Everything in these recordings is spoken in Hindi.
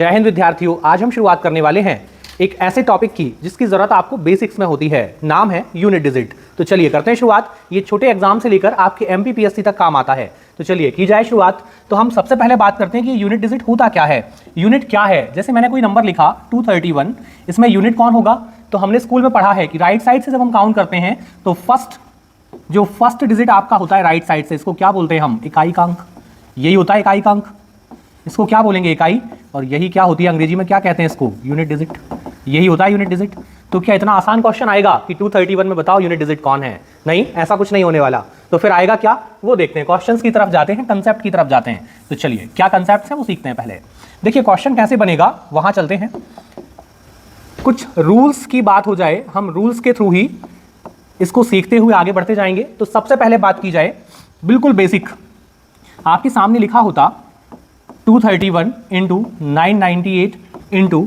जय हिंद विद्यार्थियों, आज हम शुरुआत करने वाले हैं एक ऐसे टॉपिक की जिसकी जरूरत आपको बेसिक्स में होती है। नाम है यूनिट डिजिट। तो चलिए करते हैं शुरुआत। ये छोटे एग्जाम से लेकर आपके एमपीपीएससी तक काम आता है। तो चलिए की जाए शुरुआत। तो हम सबसे पहले बात करते हैं कि यूनिट डिजिट होता क्या है। यूनिट क्या है? जैसे मैंने कोई नंबर लिखा 231, इसमें यूनिट कौन होगा? तो हमने स्कूल में पढ़ा है कि राइट साइड से जब हम काउंट करते हैं तो फर्स्ट डिजिट आपका होता है राइट साइड से, इसको क्या बोलते हैं हम? इकाई का अंक। यही होता है इकाई का अंक, इसको क्या बोलेंगे? इकाई। और यही क्या होती है अंग्रेजी में, क्या कहते हैं इसको? Unit digit. यही होता है यूनिट डिजिट। तो क्या इतना आसान क्वेश्चन आएगा कि 231 में बताओ यूनिट डिजिट कौन है? नहीं, ऐसा कुछ नहीं होने वाला। तो फिर आएगा क्या, वो देखते हैं। क्वेश्चंस की तरफ जाते हैं, कंसेप्ट की तरफ जाते हैं। तो चलिए क्या कंसेप्ट है वो सीखते हैं। पहले देखिए क्वेश्चन कैसे बनेगा, वहां चलते हैं। कुछ रूल्स की बात हो जाए, हम रूल्स के थ्रू ही इसको सीखते हुए आगे बढ़ते जाएंगे। तो सबसे पहले बात की जाए बिल्कुल बेसिक, आपके सामने लिखा होता 231 इंटू 998 इंटू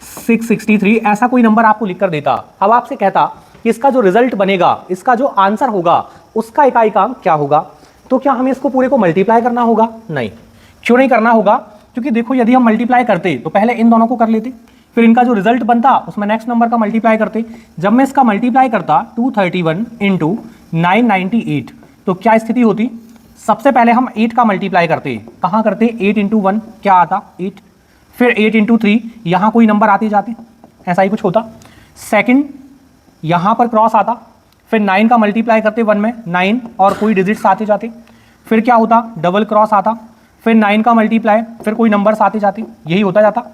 663, ऐसा कोई नंबर आपको लिख कर देता। अब आपसे कहता कि इसका जो रिजल्ट बनेगा, इसका जो आंसर होगा, उसका इकाई का अंक क्या होगा? तो क्या हमें इसको पूरे को मल्टीप्लाई करना होगा? नहीं। क्यों नहीं करना होगा? क्योंकि देखो यदि हम मल्टीप्लाई करते तो पहले इन दोनों को कर लेते, फिर इनका जो रिजल्ट बनता उसमें नेक्स्ट नंबर का मल्टीप्लाई करते। जब मैं इसका मल्टीप्लाई करता 231 इंटू 998, तो क्या स्थिति होती? सबसे पहले हम 8 का मल्टीप्लाई करते। कहाँ करते? 8 इंटू 1 क्या आता? 8। फिर 8 इंटू 3, यहाँ कोई नंबर आते जाते, ऐसा ही कुछ होता। सेकंड, यहाँ पर क्रॉस आता। फिर 9 का मल्टीप्लाई करते 1 में, 9 और कोई डिजिट्स आते जाते। फिर क्या होता? डबल क्रॉस आता। फिर 9 का मल्टीप्लाई, फिर कोई नंबर्स आते जाते, यही होता जाता।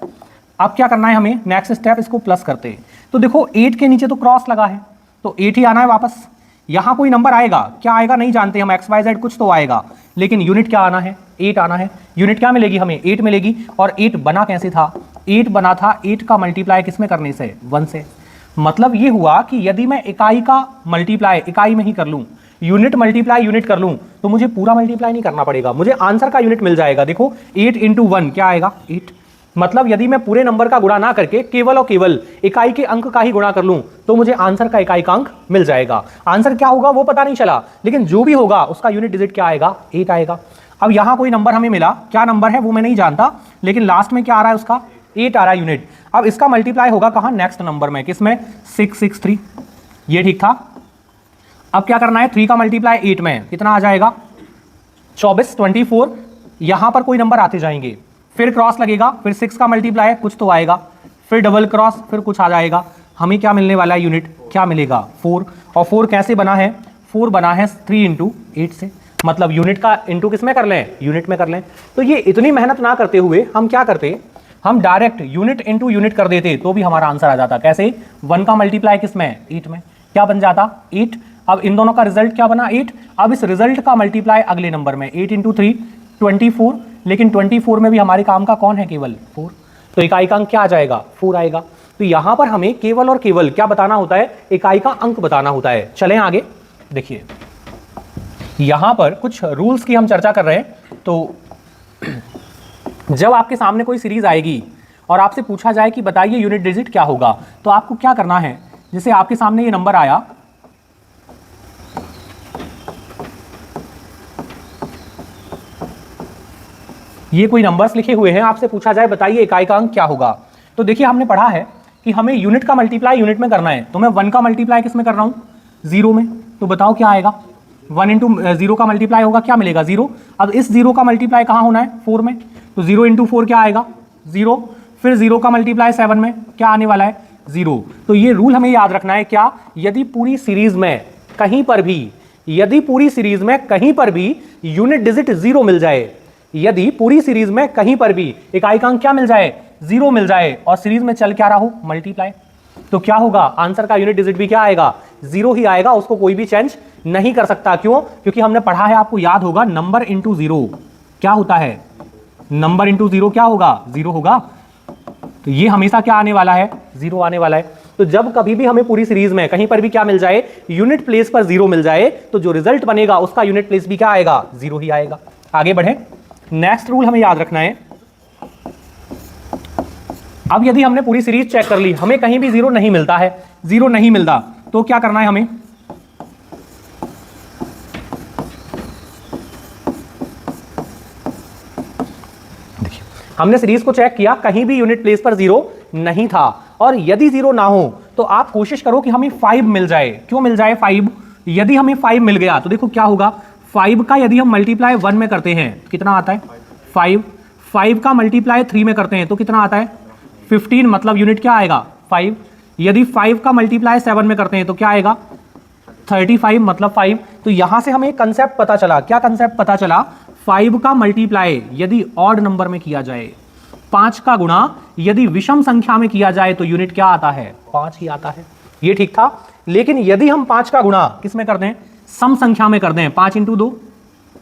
अब क्या करना है हमें? नेक्स्ट स्टेप, इसको प्लस करते। तो देखो 8 के नीचे तो क्रॉस लगा है, तो 8 ही आना है वापस। यहाँ कोई नंबर आएगा, क्या आएगा नहीं जानते हम, XYZ कुछ तो आएगा, लेकिन यूनिट क्या आना है? 8 आना है। यूनिट क्या मिलेगी हमें? 8 मिलेगी। और 8 बना कैसे था? 8 बना था 8 का मल्टीप्लाई किसमें करने से? 1 से। मतलब ये हुआ कि यदि मैं इकाई का मल्टीप्लाई इकाई में ही कर लूं, यूनिट मल्टीप्लाई यूनिट कर लूं, तो मुझे पूरा मल्टीप्लाई नहीं करना पड़ेगा, मुझे आंसर का यूनिट मिल जाएगा। देखो 8 इंटू 1 क्या आएगा? 8। मतलब यदि मैं पूरे नंबर का गुणा ना करके केवल और केवल इकाई के अंक का ही गुणा कर लूं, तो मुझे आंसर का इकाई का अंक मिल जाएगा। आंसर क्या होगा वो पता नहीं चला, लेकिन जो भी होगा उसका यूनिट डिजिट क्या आएगा? 8 आएगा। अब यहां कोई नंबर हमें मिला, क्या नंबर है वो मैं नहीं जानता, लेकिन लास्ट में क्या आ रहा है उसका? 8 आ रहा है यूनिट। अब इसका मल्टीप्लाई होगा कहां? नेक्स्ट नंबर में, किसमें? 663। ये ठीक था। अब क्या करना है? 3 का मल्टीप्लाई 8 में कितना आ जाएगा? 24, 24। यहां पर कोई नंबर आते जाएंगे, फिर क्रॉस लगेगा, फिर 6 का मल्टीप्लाई कुछ तो आएगा, फिर डबल क्रॉस, फिर कुछ आ जाएगा। हमें क्या मिलने वाला है? यूनिट क्या मिलेगा? 4। और 4 कैसे बना है? 4 बना है 3 इंटू 8 से। मतलब यूनिट का इंटू किस में कर लें? यूनिट में कर लें। तो ये इतनी मेहनत ना करते हुए हम क्या करते? हम डायरेक्ट यूनिट इंटू यूनिट कर देते, तो भी हमारा आंसर आ जाता। कैसे? 1 का मल्टीप्लाई किस में? 8 में। क्या बन जाता? 8। अब इन दोनों का रिजल्ट क्या बना? 8। अब इस रिजल्ट का मल्टीप्लाई अगले नंबर में, 8 इंटू 3 24, लेकिन 24 में भी हमारे काम का कौन है? केवल 4। तो इकाई का अंक क्या आ जाएगा? 4 आएगा। तो यहां पर हमें केवल और केवल क्या बताना होता है? इकाई का अंक बताना होता है। चलें आगे। देखिए यहां पर कुछ रूल्स की हम चर्चा कर रहे हैं। तो जब आपके सामने कोई सीरीज आएगी और आपसे पूछा जाए कि बताइए यूनिट डिजिट क्या होगा, तो आपको क्या करना है? जैसे आपके सामने ये नंबर आया, ये कोई नंबर्स लिखे हुए हैं, आपसे पूछा जाए बताइए इकाई का अंक क्या होगा। तो देखिए हमने पढ़ा है कि हमें यूनिट का मल्टीप्लाई यूनिट में करना है। तो मैं 1 का मल्टीप्लाई किस में कर रहा हूं? 0 में। तो बताओ क्या आएगा? 1 इंटू 0 का मल्टीप्लाई होगा, क्या मिलेगा? 0। अब इस 0 का मल्टीप्लाई कहाँ होना है? 4 में। तो 0 इंटू 4 क्या आएगा? 0। फिर 0 का मल्टीप्लाई 7 में क्या आने वाला है? 0। तो ये रूल हमें याद रखना है। क्या? यदि पूरी सीरीज में कहीं पर भी, यदि पूरी सीरीज में कहीं पर भी यूनिट डिजिट 0 मिल जाए, यदि पूरी सीरीज में कहीं पर भी इकाई का अंक क्या मिल जाए? 0 मिल जाए, और सीरीज में चल क्या रहा हो? मल्टीप्लाई, तो क्या होगा? आंसर का यूनिट डिजिट भी क्या आएगा? 0 ही आएगा। उसको कोई भी चेंज नहीं कर सकता। क्यों? क्योंकि हमने पढ़ा है, आपको याद होगा, नंबर इंटू 0 क्या होता है? नंबर इंटू 0 क्या होगा? 0 होगा। तो ये हमेशा क्या आने वाला है? 0 आने वाला है। तो जब कभी भी हमें पूरी सीरीज में कहीं पर भी क्या मिल जाए? यूनिट प्लेस पर 0 मिल जाए, तो जो रिजल्ट बनेगा उसका यूनिट प्लेस भी क्या आएगा? 0 ही आएगा। आगे बढ़े। नेक्स्ट रूल हमें याद रखना है। अब यदि हमने पूरी सीरीज चेक कर ली, हमें कहीं भी 0 नहीं मिलता है, 0 नहीं मिलता, तो क्या करना है हमें? देखिए हमने सीरीज को चेक किया, कहीं भी यूनिट प्लेस पर 0 नहीं था। और यदि 0 ना हो तो आप कोशिश करो कि हमें 5 मिल जाए। क्यों मिल जाए 5? यदि हमें 5 मिल गया तो देखो क्या होगा, 5 का यदि हम मल्टीप्लाई 1 में करते हैं कितना आता है 5। 5 का मल्टीप्लाई 3 में करते हैं तो कितना आता है 15, मतलब यूनिट क्या आएगा 5। यदि 5 का मल्टीप्लाई 7 में करते हैं तो क्या आएगा 35, मतलब 5। तो यहां से हमें एक कंसेप्ट पता चला। क्या कंसेप्ट पता चला? 5 का मल्टीप्लाई यदि ऑड नंबर में किया जाए, 5 का गुणा यदि विषम संख्या में किया जाए तो यूनिट क्या आता है 5 ही आता है। ये ठीक था। लेकिन यदि हम 5 का गुणा किस में कर दें, सम संख्या में कर दें, 5 × 2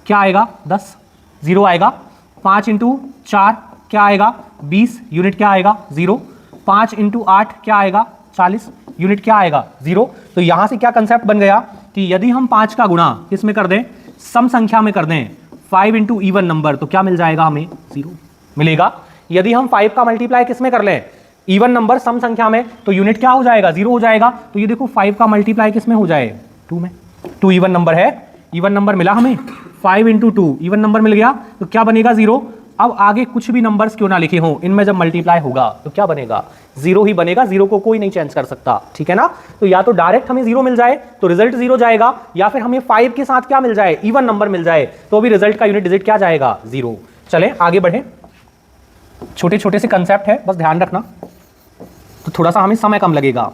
क्या आएगा 10, 0 आएगा। 5 × 4 क्या आएगा 20, यूनिट क्या आएगा 0। 5 × 8 क्या आएगा 40, यूनिट क्या आएगा 0। तो यहां से क्या कंसेप्ट बन गया कि यदि हम 5 का गुणा किस में कर दें, सम संख्या में कर दें, 5 × इवन नंबर, तो क्या मिल जाएगा हमें 0 मिलेगा। यदि हम 5 का मल्टीप्लाई किस में कर लें, इवन नंबर सम संख्या में, तो यूनिट क्या हो जाएगा 0 हो जाएगा। तो ये देखो 5 का मल्टीप्लाई किस में हो जाए 2 में। 2 इवन नंबर है, इवन नंबर मिला हमें, 5 × 2 इवन नंबर मिल गया, तो क्या बनेगा 0। अब आगे कुछ भी नंबर्स क्यों ना लिखे हों, इनमें जब मल्टीप्लाई होगा तो क्या बनेगा 0 ही बनेगा। 0 को कोई नहीं चेंज कर सकता, ठीक है ना। तो या तो डायरेक्ट हमें 0 मिल जाए तो रिजल्ट 0 जाएगा, या फिर हमें 5 के साथ क्या मिल जाए, इवन नंबर मिल जाए, तो भी रिजल्ट का यूनिट डिजिट क्या जाएगा 0। चलें आगे बढ़े। छोटे छोटे से कंसेप्ट है, बस ध्यान रखना, तो थोड़ा सा हमें समय कम लगेगा।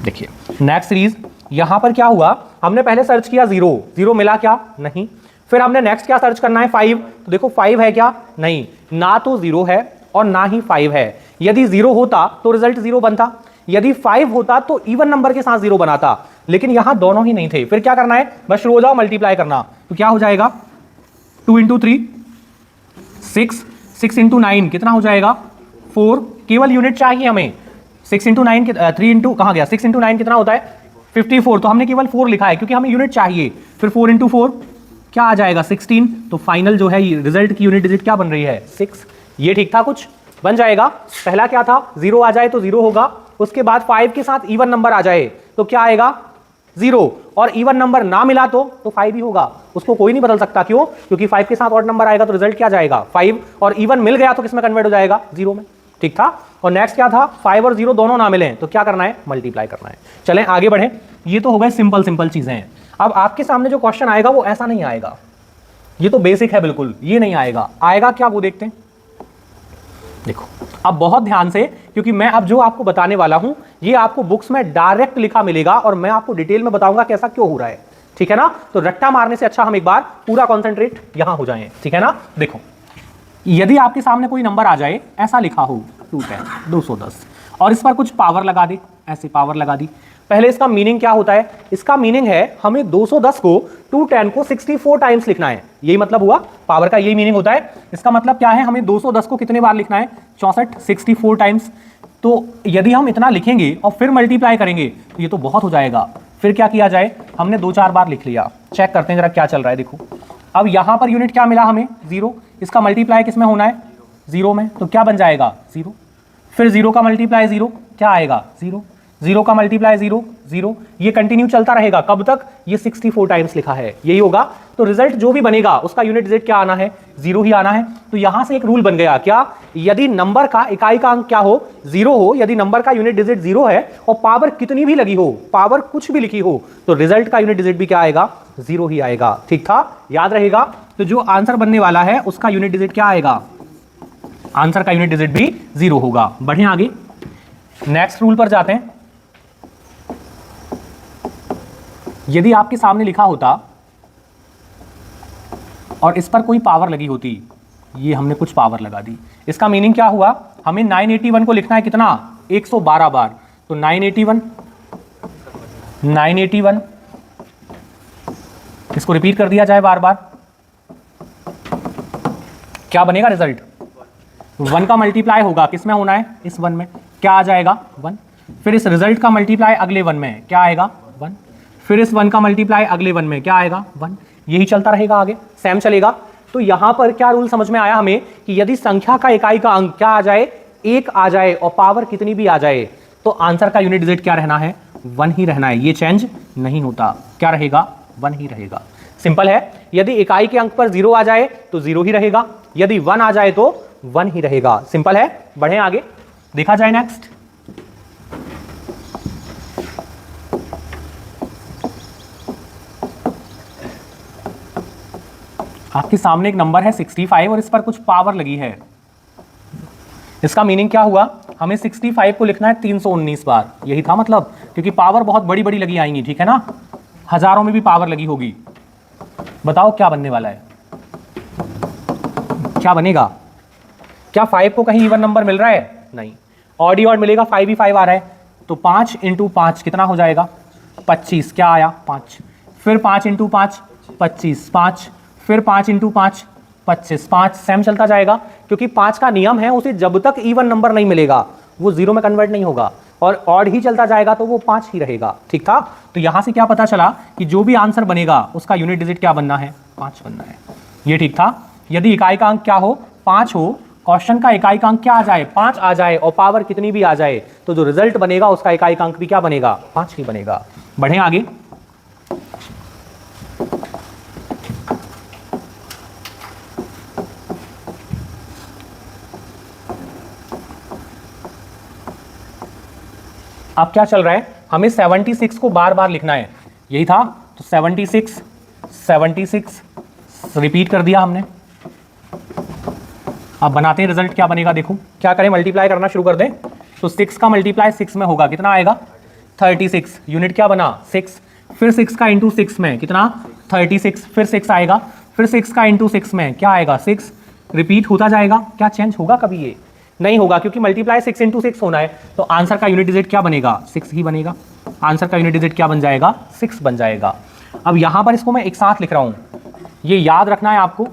देखिए नेक्स्ट सीरीज, यहां पर क्या हुआ, हमने पहले सर्च किया 0 मिला क्या नहीं। फिर हमने नेक्स्ट क्या सर्च करना है 5, तो देखो 5 है क्या नहीं, ना तो 0 है और ना ही 5 है। यदि 0 होता तो रिजल्ट 0 बनता, यदि 5 होता तो इवन नंबर के साथ 0 बनाता, लेकिन यहां दोनों ही नहीं थे। फिर क्या करना है, बस शुरू हो जाओ मल्टीप्लाई करना। तो क्या हो जाएगा 2 × 3 6, 6 × 9 कितना हो जाएगा 4, केवल यूनिट चाहिए हमें। 6 × 9 3 × कहाँ गया, 6 × 9 कितना होता है 54, तो हमने केवल 4 लिखा है क्योंकि हमें यूनिट चाहिए। फिर 4 × 4 क्या आ जाएगा 16, तो फाइनल जो है रिजल्ट की यूनिट डिजिट क्या बन रही है 6। ये ठीक था, कुछ बन जाएगा। पहला क्या था 0 आ जाए तो 0 होगा, उसके बाद 5 के साथ इवन नंबर आ जाए तो क्या आएगा 0, और इवन नंबर ना मिला तो 5 ही होगा, उसको कोई नहीं बदल सकता। क्यों? क्योंकि 5 के साथ ऑड नंबर आएगा तो रिजल्ट क्या जाएगा 5, और इवन मिल गया तो किसमें कन्वर्ट हो जाएगा 0 में। ठीक था। और नेक्स्ट क्या था, 5 और 0 दोनों ना मिले तो क्या करना है, मल्टीप्लाई करना है। चलें आगे बढ़ें। ये तो हो गए सिंपल चीजें हैं। अब आपके सामने जो क्वेश्चन आएगा वो ऐसा नहीं आएगा, ये तो बेसिक है बिल्कुल, ये नहीं आएगा। आएगा क्या वो देखते हैं। देखो अब बहुत ध्यान से, क्योंकि मैं अब जो आपको बताने वाला हूं ये आपको बुक्स में डायरेक्ट लिखा मिलेगा और मैं आपको डिटेल में बताऊंगा कैसा क्यों हो रहा है, ठीक है ना। तो रट्टा मारने से अच्छा हम एक बार पूरा कॉन्सेंट्रेट यहां हो जाएं, ठीक है ना। देखो यदि आपके सामने कोई नंबर आ जाए, ऐसा लिखा हो 210 210, और इस पर कुछ पावर लगा दे, ऐसे पावर लगा दी। पहले इसका मीनिंग क्या होता है, इसका मीनिंग है हमें 210 को 210 को 64 टाइम्स लिखना है, यही मतलब हुआ पावर का, यही मीनिंग होता है। इसका मतलब क्या है, हमें 210 को कितने बार लिखना है 64, 64 टाइम्स। तो यदि हम इतना लिखेंगे और फिर मल्टीप्लाई करेंगे तो ये तो बहुत हो जाएगा। फिर क्या किया जाए, हमने 2-4 बार लिख लिया, चेक करते हैं जरा क्या चल रहा है। देखो अब यहां पर यूनिट क्या मिला हमें 0, इसका मल्टीप्लाई किस में होना है 0 में, तो क्या बन जाएगा 0। फिर 0 का मल्टीप्लाई 0 क्या आएगा 0, 0 का मल्टीप्लाई 0 0, ये कंटिन्यू चलता रहेगा कब तक, ये 64 टाइम्स लिखा है, यही होगा। तो रिजल्ट जो भी बनेगा उसका यूनिट डिजिट क्या आना है 0 ही आना है। तो यहां से एक रूल बन गया, क्या, यदि नंबर का इकाई का अंक क्या हो 0 हो, यदि नंबर का यूनिट डिजिट 0 है और पावर कितनी भी लगी हो, पावर कुछ भी लिखी हो, तो रिजल्ट का यूनिट डिजिट भी क्या आएगा 0 ही आएगा। ठीक था, याद रहेगा। तो जो आंसर बनने वाला है उसका यूनिट डिजिट क्या आएगा, आंसर का यूनिट डिजिट भी 0 होगा। बढ़े आगे, नेक्स्ट रूल पर जाते हैं। यदि आपके सामने लिखा होता और इस पर कोई पावर लगी होती, ये हमने कुछ पावर लगा दी, इसका मीनिंग क्या हुआ, हमें 981 को लिखना है कितना 112 बार, तो 981 इसको रिपीट कर दिया जाए बार बार, क्या बनेगा रिजल्ट, 1 का मल्टीप्लाई होगा, किस में होना है इस 1 में, क्या आ जाएगा 1। फिर इस रिजल्ट का मल्टीप्लाई अगले 1 में क्या आएगा 1, फिर इस 1 का मल्टीप्लाई अगले 1 में क्या आएगा 1, यही चलता रहेगा आगे, सेम चलेगा। तो यहां पर क्या रूल समझ में आया हमें कि यदि संख्या का इकाई का अंक क्या आ जाए 1 आ जाए और पावर कितनी भी आ जाए, तो आंसर का यूनिट डिजिट क्या रहना है 1 ही रहना है, ये चेंज नहीं होता, क्या रहेगा 1 ही रहेगा। सिंपल है, यदि इकाई के अंक पर 0 आ जाए तो 0 ही रहेगा, यदि 1 आ जाए तो 1 ही रहेगा। सिंपल है, बढ़ें आगे, देखा जाए नेक्स्ट। आपके सामने एक नंबर है 65 और इस पर कुछ पावर लगी है। इसका मीनिंग क्या हुआ, हमें 65 को लिखना है 319 बार, यही था मतलब, क्योंकि पावर बहुत बड़ी बड़ी लगी आएंगी, ठीक है ना, हजारों में भी पावर लगी होगी। बताओ क्या बनने वाला है, क्या बनेगा? क्या 5 को कहीं इवन नंबर मिल रहा है? नहीं, ऑड ही ऑड मिलेगा, 5 ही 5 आ रहा है, तो 5 इंटू 5 कितना हो जाएगा 25, क्या आया 5, फिर 5 इंटू 5 25, 5, फिर 5 इंटू 5 25, 5 सेम चलता जाएगा, क्योंकि 5 का नियम है उसे जब तक इवन नंबर नहीं मिलेगा वो 0 में कन्वर्ट नहीं होगा, और ऑड ही चलता जाएगा तो वो 5 ही रहेगा। ठीक था, तो यहां से क्या पता चला कि जो भी आंसर बनेगा उसका यूनिट डिजिट क्या बनना है, 5 बनना है। ये ठीक था, यदि इकाई का अंक क्या हो 5 हो, क्वेश्चन का इकाई का अंक क्या आ जाए 5 आ जाए, और पावर कितनी भी आ जाए, तो जो रिजल्ट बनेगा उसका इकाई का अंक भी क्या बनेगा 5 ही बनेगा। बढ़ें आगे, अब क्या चल रहा है, हमें 76 को बार बार लिखना है, यही था, तो 76 रिपीट कर दिया हमने। अब बनाते हैं रिजल्ट, क्या बनेगा देखो, क्या करें, मल्टीप्लाई करना शुरू कर दें, तो 6 का मल्टीप्लाई 6 में होगा, कितना आएगा 36, यूनिट क्या बना 6, फिर 6 का इंटू 6 में कितना 36, फिर 6 आएगा, फिर 6 का इंटू 6 में क्या आएगा 6, रिपीट होता जाएगा। क्या चेंज होगा कभी? ये नहीं होगा, क्योंकि मल्टीप्लाई 6 इंटू 6 होना है, तो आंसर का यूनिट डिजिट क्या बनेगा 6 ही बनेगा, आंसर का यूनिट डिजिट क्या बन जाएगा 6 बन जाएगा। अब यहां पर इसको मैं एक साथ लिख रहा हूं, ये याद रखना है आपको,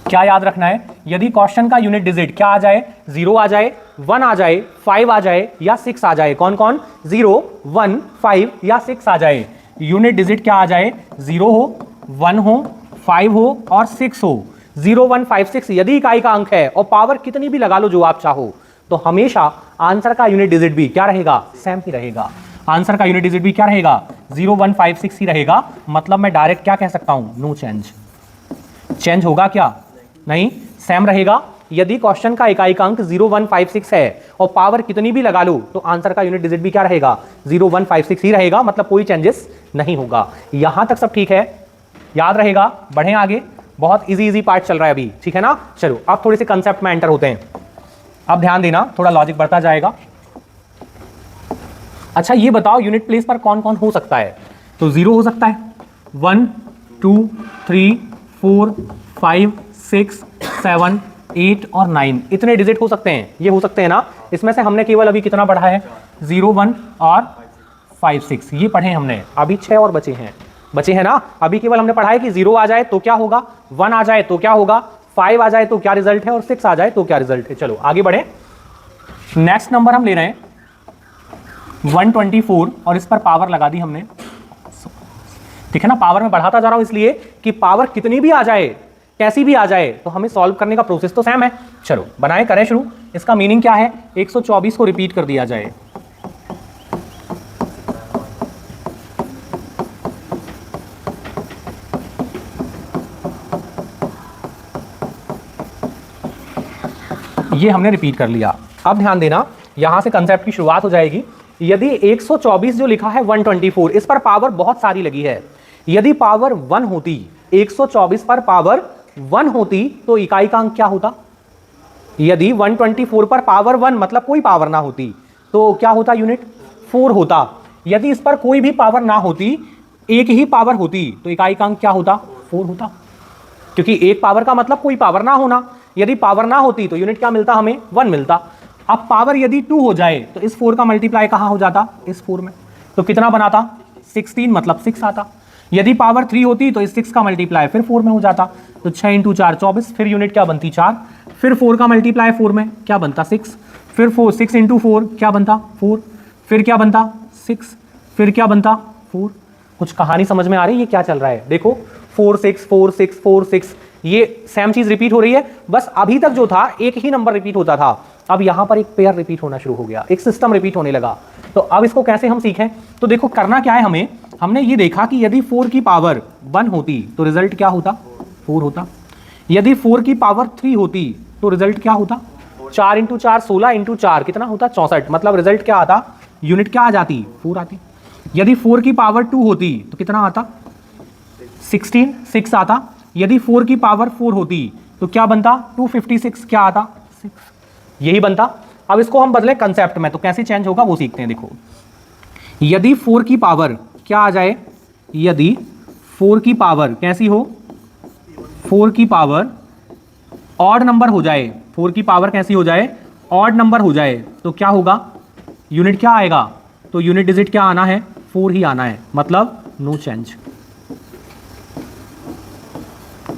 क्या याद रखना है, यदि क्वेश्चन का यूनिट डिजिट क्या आ जाए 0 आ जाए, 1 आ जाए, 5 आ जाए या 6 आ जाए, कौन कौन 0 1 5 या 6 आ जाए, यूनिट डिजिट क्या आ जाए 0 हो, 1 हो, 5 हो और 6 हो, 0 1 5 6 यदि इकाई का अंक है और पावर कितनी भी लगा लो जो आप चाहो, तो हमेशा आंसर का यूनिट डिजिट भी क्या रहेगा सेम ही रहेगा, आंसर का यूनिट डिजिट भी क्या रहेगा 0 1 5 6 ही रहेगा। मतलब मैं डायरेक्ट क्या कह सकता हूं, नो चेंज। चेंज होगा क्या? नहीं, सेम रहेगा। यदि क्वेश्चन का इकाई का अंक 0 1 5 6 है और पावर कितनी भी लगा लो, तो आंसर का यूनिट डिजिट भी क्या रहेगा 0 1 5 6 ही रहेगा, मतलब कोई चेंजेस नहीं होगा। यहां तक सब ठीक है, याद रहेगा। बढ़ें आगे, बहुत इजी पार्ट चल रहा है अभी, ठीक है ना। चलो अब थोड़े से कंसेप्ट में एंटर होते हैं, अब ध्यान देना, थोड़ा लॉजिक बढ़ता जाएगा। अच्छा ये बताओ यूनिट प्लेस पर कौन कौन हो सकता है, तो 0 हो सकता है, 1 2 3 4 5 6 7 8 और 9 इतने डिजिट हो सकते हैं, ये हो सकते हैं ना। इसमें से हमने केवल अभी कितना पढ़ा है 0 1 और 5 6 ये पढ़े हमने, अभी 6 और बचे हैं ना। अभी केवल हमने पढ़ा है कि 0 आ जाए तो क्या होगा, 1 आ जाए तो क्या होगा, 5 आ जाए तो क्या रिजल्ट है और 6 आ जाए तो क्या रिजल्ट है। चलो आगे बढ़े, नेक्स्ट नंबर हम ले रहे हैं 124 और इस पर पावर लगा दी हमने, ठीक है ना। पावर में बढ़ाता जा रहा हूं इसलिए कि पावर कितनी भी आ जाए, कैसी भी आ जाए, तो हमें सॉल्व करने का प्रोसेस तो सेम है। चलो बनाए, करें शुरू। इसका मीनिंग क्या है, 124 को रिपीट कर दिया जाए, ये हमने रिपीट कर लिया। अब ध्यान देना, यहां से कंसेप्ट की शुरुआत हो जाएगी। यदि 124 जो लिखा है 124, इस पर पावर बहुत सारी लगी है। यदि पावर 1 होती, 124 पर पावर 1 होती तो इकाई का अंक क्या होता। यदि 124 पर पावर 1 मतलब कोई पावर ना होती तो क्या होता, यूनिट 4 होता। यदि इस पर कोई भी पावर ना होती, एक ही पावर होती, तो इकाई का अंक क्या होता 4 होता, क्योंकि एक पावर का मतलब कोई पावर ना होना। यदि पावर ना होती तो यूनिट क्या मिलता, हमें 1 मिलता। अब पावर यदि 2 हो जाए तो इस 4 का मल्टीप्लाई कहां हो जाता, इस 4 में, तो कितना बनाता 16 मतलब 6 आता। यदि पावर 3 होती तो इस 6 का मल्टीप्लाई फिर 4 में हो जाता, तो 6 इंटू 4 24, फिर यूनिट क्या बनती 4, फिर 4 का मल्टीप्लाई 4 में क्या बनता 6, फिर 6 इंटू 4 क्या बनता 4, फिर क्या बनता 6, फिर क्या बनता 4। कुछ कहानी समझ में आ रही है, ये क्या चल रहा है, देखो 4 6 4 6 4 6 ये सेम चीज रिपीट हो रही है, बस अभी तक जो था एक ही नंबर रिपीट होता था अब यहां पर एक पेयर रिपीट होना शुरू हो गया, एक सिस्टम रिपीट होने लगा। तो अब इसको कैसे हम सीखें? तो देखो करना क्या है, हमने ये देखा कि यदि 4 की पावर 1 होती तो रिजल्ट क्या होता? 4 होता। यदि 4 की पावर 3 होती तो रिजल्ट क्या होता? 4 × 4 16 × 4 कितना होता? 64। मतलब रिजल्ट क्या आता? यूनिट क्या आ जाती? 4 आती। यदि 4 की पावर 2 होती तो कितना आता? 16 6 आता। यदि 4 की पावर 4 होती तो क्या बनता? 256 क्या आता? 6। यही बनता। अब इसको हम बदले कंसेप्ट में, तो कैसे चेंज होगा वो सीखते हैं। देखो यदि 4 की पावर क्या आ जाए? यदि 4 की पावर कैसी हो? 4 की पावर ऑड नंबर हो जाए, 4 की पावर कैसी हो जाए? ऑड नंबर हो जाए, तो क्या होगा? यूनिट क्या आएगा? तो यूनिट डिजिट क्या आना है? 4 ही आना है, मतलब नो चेंज।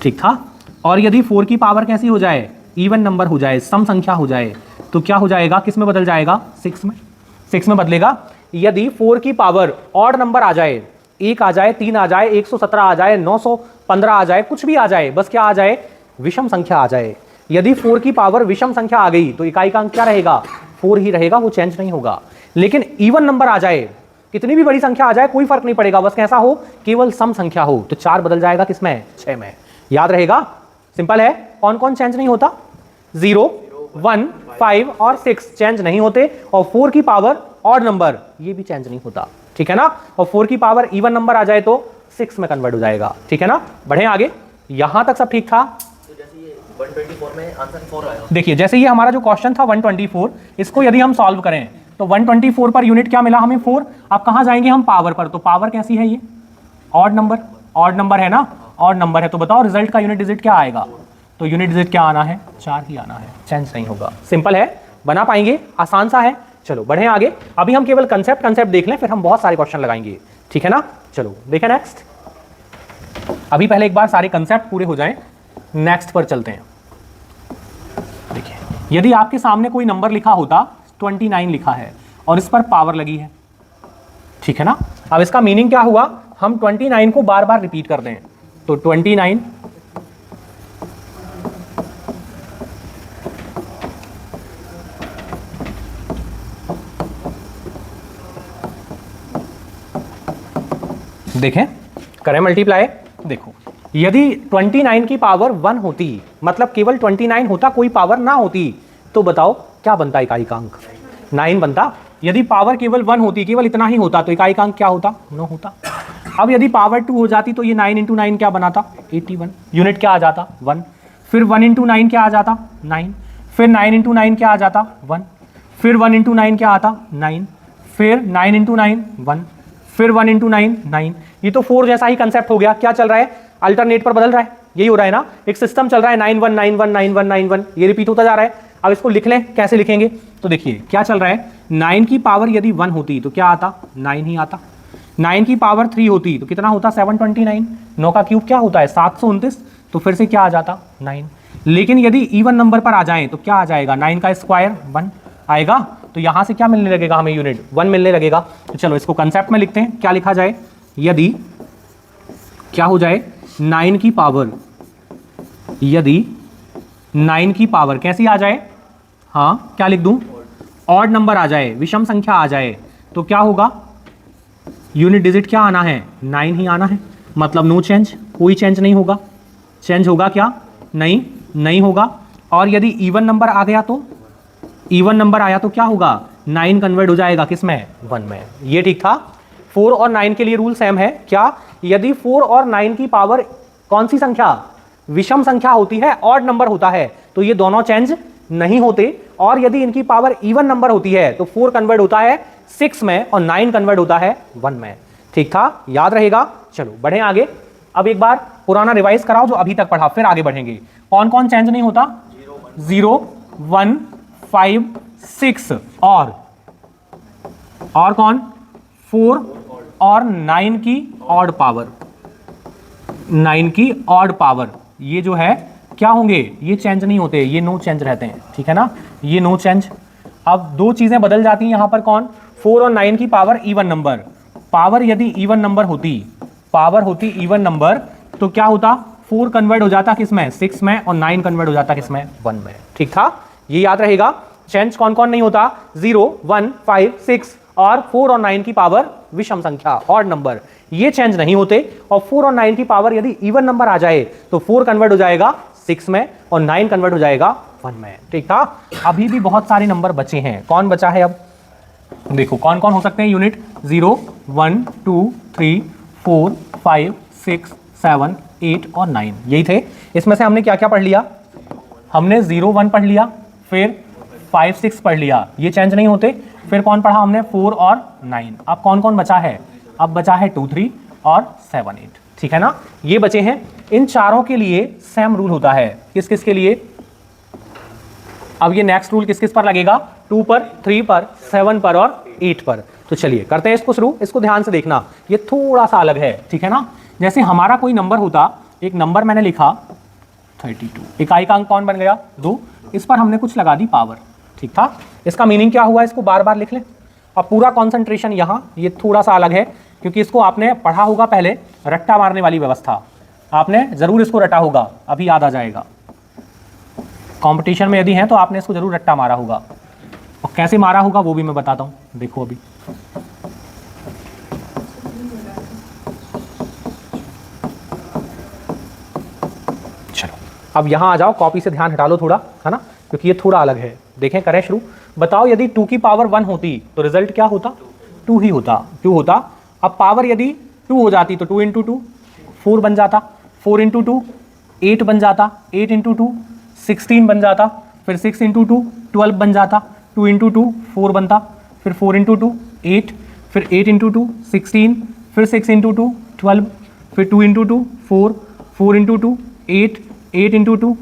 ठीक था। और यदि 4 की पावर कैसी हो जाए? इवन नंबर हो जाए, सम संख्या हो जाए, तो क्या हो जाएगा? किस में बदल जाएगा? 6 में। 6 में बदलेगा। यदि 4 की पावर ऑड नंबर आ जाए, 1 आ जाए, 3 आ जाए, 117 आ जाए, 915 आ जाए, कुछ भी आ जाए, बस क्या आ जाए? विषम संख्या आ जाए। यदि 4 की पावर विषम संख्या आ गई तो इकाई का अंक क्या रहेगा? 4 ही रहेगा, वो चेंज नहीं होगा। लेकिन इवन नंबर आ जाए, कितनी भी बड़ी संख्या आ जाए कोई फर्क नहीं पड़ेगा, बस कैसा हो? केवल सम संख्या हो, तो 4 बदल जाएगा किसमें? 6 में। याद रहेगा, सिंपल है। कौन कौन चेंज नहीं होता? 0 1 5 और 6 चेंज नहीं होते, और 4 की पावर ऑड नंबर ये भी चेंज नहीं होता। ठीक है ना। और 4 की पावर इवन नंबर आ जाए तो 6 में कन्वर्ट हो जाएगा। ठीक है ना। बढ़े आगे, यहां तक सब ठीक था। तो जैसे ये 124 में आंसर 4 आया। देखिए जैसे ये हमारा जो क्वेश्चन था 124, इसको यदि हम सॉल्व करें तो 124 पर यूनिट क्या मिला हमें? 4। अब कहां जाएंगे हम? पावर पर। तो पावर कैसी है? ये ऑड नंबर, ऑड नंबर है ना, ऑड नंबर है। तो बताओ रिजल्ट का यूनिट डिजिट क्या आएगा? तो यूनिट डिजिट क्या आना है? 4 ही आना है, चेंज नहीं होगा। सिंपल है, बना पाएंगे, आसान सा है। चलो बढ़े आगे। अभी हम केवल कंसेप्ट देख लें, फिर हम बहुत सारे क्वेश्चन लगाएंगे। ठीक है ना। चलो देखें नेक्स्ट। अभी पहले एक बार सारे कंसेप्ट पूरे हो जाएं, नेक्स्ट पर चलते हैं। देखिए यदि आपके सामने कोई नंबर लिखा होता, 29 लिखा है और इस पर पावर लगी है, ठीक है ना। अब इसका मीनिंग क्या हुआ? हम 29 को बार बार रिपीट कर दें, तो 29 देखें, करें मल्टीप्लाई। देखो यदि 29 की पावर 1 होती, मतलब केवल 29 होता, कोई पावर ना होती, तो बताओ क्या बनता इकाई का अंक? 9 बनता। यदि पावर केवल 1 होती, केवल इतना ही होता, तो इकाई का अंक क्या होता? 9 होता। अब यदि पावर 2 हो जाती तो ये 9 × 9 क्या बनाता? 81। यूनिट क्या आ जाता? 1। फिर 1 × 9 क्या आ जाता? 9। फिर 9 × 9 क्या आ जाता? 1। फिर 1 × 9 क्या आता? 9। फिर 9 × 9 1। फिर 1 × 9 9। ये तो 4 जैसा ही कंसेप्ट हो गया। क्या चल रहा है? अल्टरनेट पर बदल रहा है, यही हो रहा है ना। एक सिस्टम चल रहा है 9 1 9 1 9 1 9 1, ये रिपीट होता जा रहा है। अब इसको लिख लें, कैसे लिखेंगे? तो देखिए क्या चल रहा है, 9 की पावर यदि 1 होती तो क्या आता? 9 ही आता। 9 की पावर 3 होती तो कितना होता? 729। 9 का क्यूब क्या होता है? 729। तो फिर से क्या आ जाता? 9। लेकिन यदि इवन नंबर पर आ जाए तो क्या आ जाएगा? 9 का स्क्वायर 1 आएगा। तो यहां से क्या मिलने लगेगा हमें? यूनिट 1 मिलने लगेगा। तो चलो इसको कंसेप्ट में लिखते हैं। क्या लिखा जाए? यदि क्या हो जाए, 9 की पावर, यदि 9 की पावर कैसी आ जाए? हाँ क्या लिख दूं? ऑड नंबर आ जाए, विषम संख्या आ जाए, तो क्या होगा? यूनिट डिजिट क्या आना है? 9 ही आना है, मतलब नो चेंज, कोई चेंज नहीं होगा। चेंज होगा क्या? नहीं, नहीं होगा। और यदि इवन नंबर आ गया तो, इवन नंबर आया तो क्या होगा? 9 कन्वर्ट हो जाएगा किसमें? 1 में। ये ठीक था। 4 और 9 के लिए रूल सेम है। क्या? यदि 4 और 9 की पावर कौन सी संख्या? विषम संख्या होती है, ऑड नंबर होता है, तो ये दोनों चेंज नहीं होते। और यदि इनकी पावर इवन नंबर होती है तो 4 कन्वर्ट होता है 6 में और 9 कन्वर्ट होता है 1 में। ठीक था, याद रहेगा। चलो बढ़े आगे। अब एक बार पुराना रिवाइज कराओ जो अभी तक पढ़ा, फिर आगे बढ़ेंगे। कौन कौन चेंज नहीं होता? 0 1 5 6 और कौन? 4 और 9 की ऑड पावर, 9 की ऑड पावर, ये जो है क्या होंगे? ये चेंज नहीं होते, ये नो चेंज रहते हैं। ठीक है ना, ये नो चेंज। अब दो चीजें बदल जाती हैं यहां पर। कौन? 4 और 9 की पावर इवन नंबर। पावर यदि इवन नंबर होती, पावर होती इवन नंबर, तो क्या होता? 4 कन्वर्ट हो जाता किसमें? 6 में, और 9 कन्वर्ट हो जाता किसमें? 1 में। ठीक था, ये याद रहेगा। चेंज कौन कौन नहीं होता, 0, 1, 5, 6 और 4 और 9 की पावर विषम संख्या ऑड नंबर, ये चेंज नहीं होते। और 4 और 9 की पावर यदि इवन नंबर आ जाए तो 4 कन्वर्ट हो जाएगा 6 में और 9 कन्वर्ट हो जाएगा 1 में। ठीक था। अभी भी बहुत सारे नंबर बचे हैं। कौन बचा है अब देखो, कौन कौन हो सकते हैं यूनिट, 0, 1, 2, 3, 4, 5, 6, 7, 8 और 9, यही थे। इसमें से हमने क्या क्या पढ़ लिया, हमने 0, 1 पढ़ लिया, फिर 5, 6 पढ़ लिया, ये चेंज नहीं होते। फिर कौन पढ़ा हमने, 4 और 9। अब कौन कौन बचा है, अब बचा है 2, 3 और 7, 8। ठीक है ना, ये बचे हैं। इन चारों के लिए सेम रूल होता है। किस किस के लिए, अब ये नेक्स्ट रूल किस किस पर लगेगा, 2 पर, 3 पर, 7 पर और 8 पर। तो चलिए करते हैं इसको शुरू। इसको ध्यान से देखना, ये थोड़ा सा अलग है। ठीक है ना, जैसे हमारा कोई नंबर होता, एक नंबर मैंने लिखा 32, इकाई का अंक कौन बन गया 2, इस पर हमने कुछ लगा दी पावर। ठीक था, इसका मीनिंग क्या हुआ, इसको बार बार लिख लें। अब पूरा कॉन्सेंट्रेशन यहाँ, ये थोड़ा सा अलग है क्योंकि इसको आपने पढ़ा होगा पहले, रट्टा मारने वाली व्यवस्था आपने जरूर इसको रटा होगा, अभी याद आ जाएगा। कंपटीशन में यदि है तो आपने इसको जरूर रट्टा मारा होगा, और कैसे मारा होगा वो भी मैं बताता हूँ। देखो अभी चलो, अब यहाँ आ जाओ, कॉपी से ध्यान हटा लो थोड़ा, है ना, क्योंकि ये थोड़ा अलग है। देखें, करें शुरू। बताओ यदि 2 की पावर 1 होती तो रिजल्ट क्या होता, 2 ही होता। क्यों होता, अब पावर यदि 2 हो जाती तो 2 × 2 4 बन जाता, 4 × 2 8 बन जाता, 8 × 2 16 बन जाता, फिर 6 × 2 12 बन जाता, 2 × 2 4 बनता, फिर 4 × 2 8, फिर 8 × 2 16, फिर 6 × 2 12, फिर 2 × 2 4, 4 × 2 8, 8 × 2,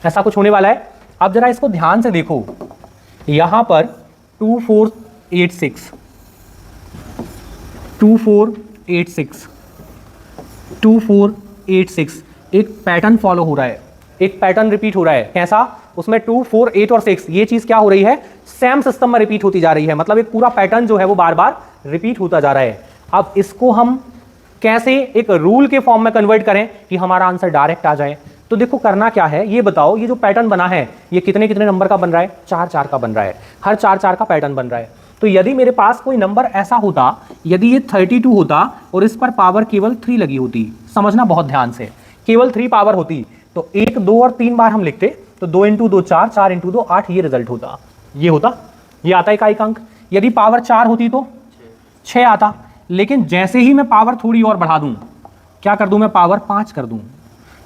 ऐसा कुछ होने वाला है। अब जरा इसको ध्यान से देखो, यहां पर 2 4 8 6, 2 4 8 6, 2 4 8 6, एक पैटर्न फॉलो हो रहा है, एक पैटर्न रिपीट हो रहा है। कैसा, उसमें 2 4 8 और 6, ये चीज क्या हो रही है, सेम सिस्टम में रिपीट होती जा रही है। मतलब एक पूरा पैटर्न जो है वो बार बार रिपीट होता जा रहा है। अब इसको हम कैसे एक रूल के फॉर्म में कन्वर्ट करें कि हमारा आंसर डायरेक्ट आ जाए। तो देखो करना क्या है, ये बताओ, ये जो पैटर्न बना है ये कितने कितने नंबर का बन रहा है, 4 4 का बन रहा है, हर 4 4 का पैटर्न बन रहा है। तो यदि मेरे पास कोई नंबर ऐसा होता, यदि ये 32 होता और इस पर पावर केवल 3 लगी होती, समझना बहुत ध्यान से, केवल 3 पावर होती, तो 1 2 और 3 बार हम लिखते, तो 2 × 2 4, 4 × 2 8, ये रिजल्ट होता, ये होता, ये आता इकाई का अंक। यदि पावर 4 होती तो 6 आता, लेकिन जैसे ही मैं पावर थोड़ी और बढ़ा दूं, क्या कर दूं मैं, पावर 5 कर दूं,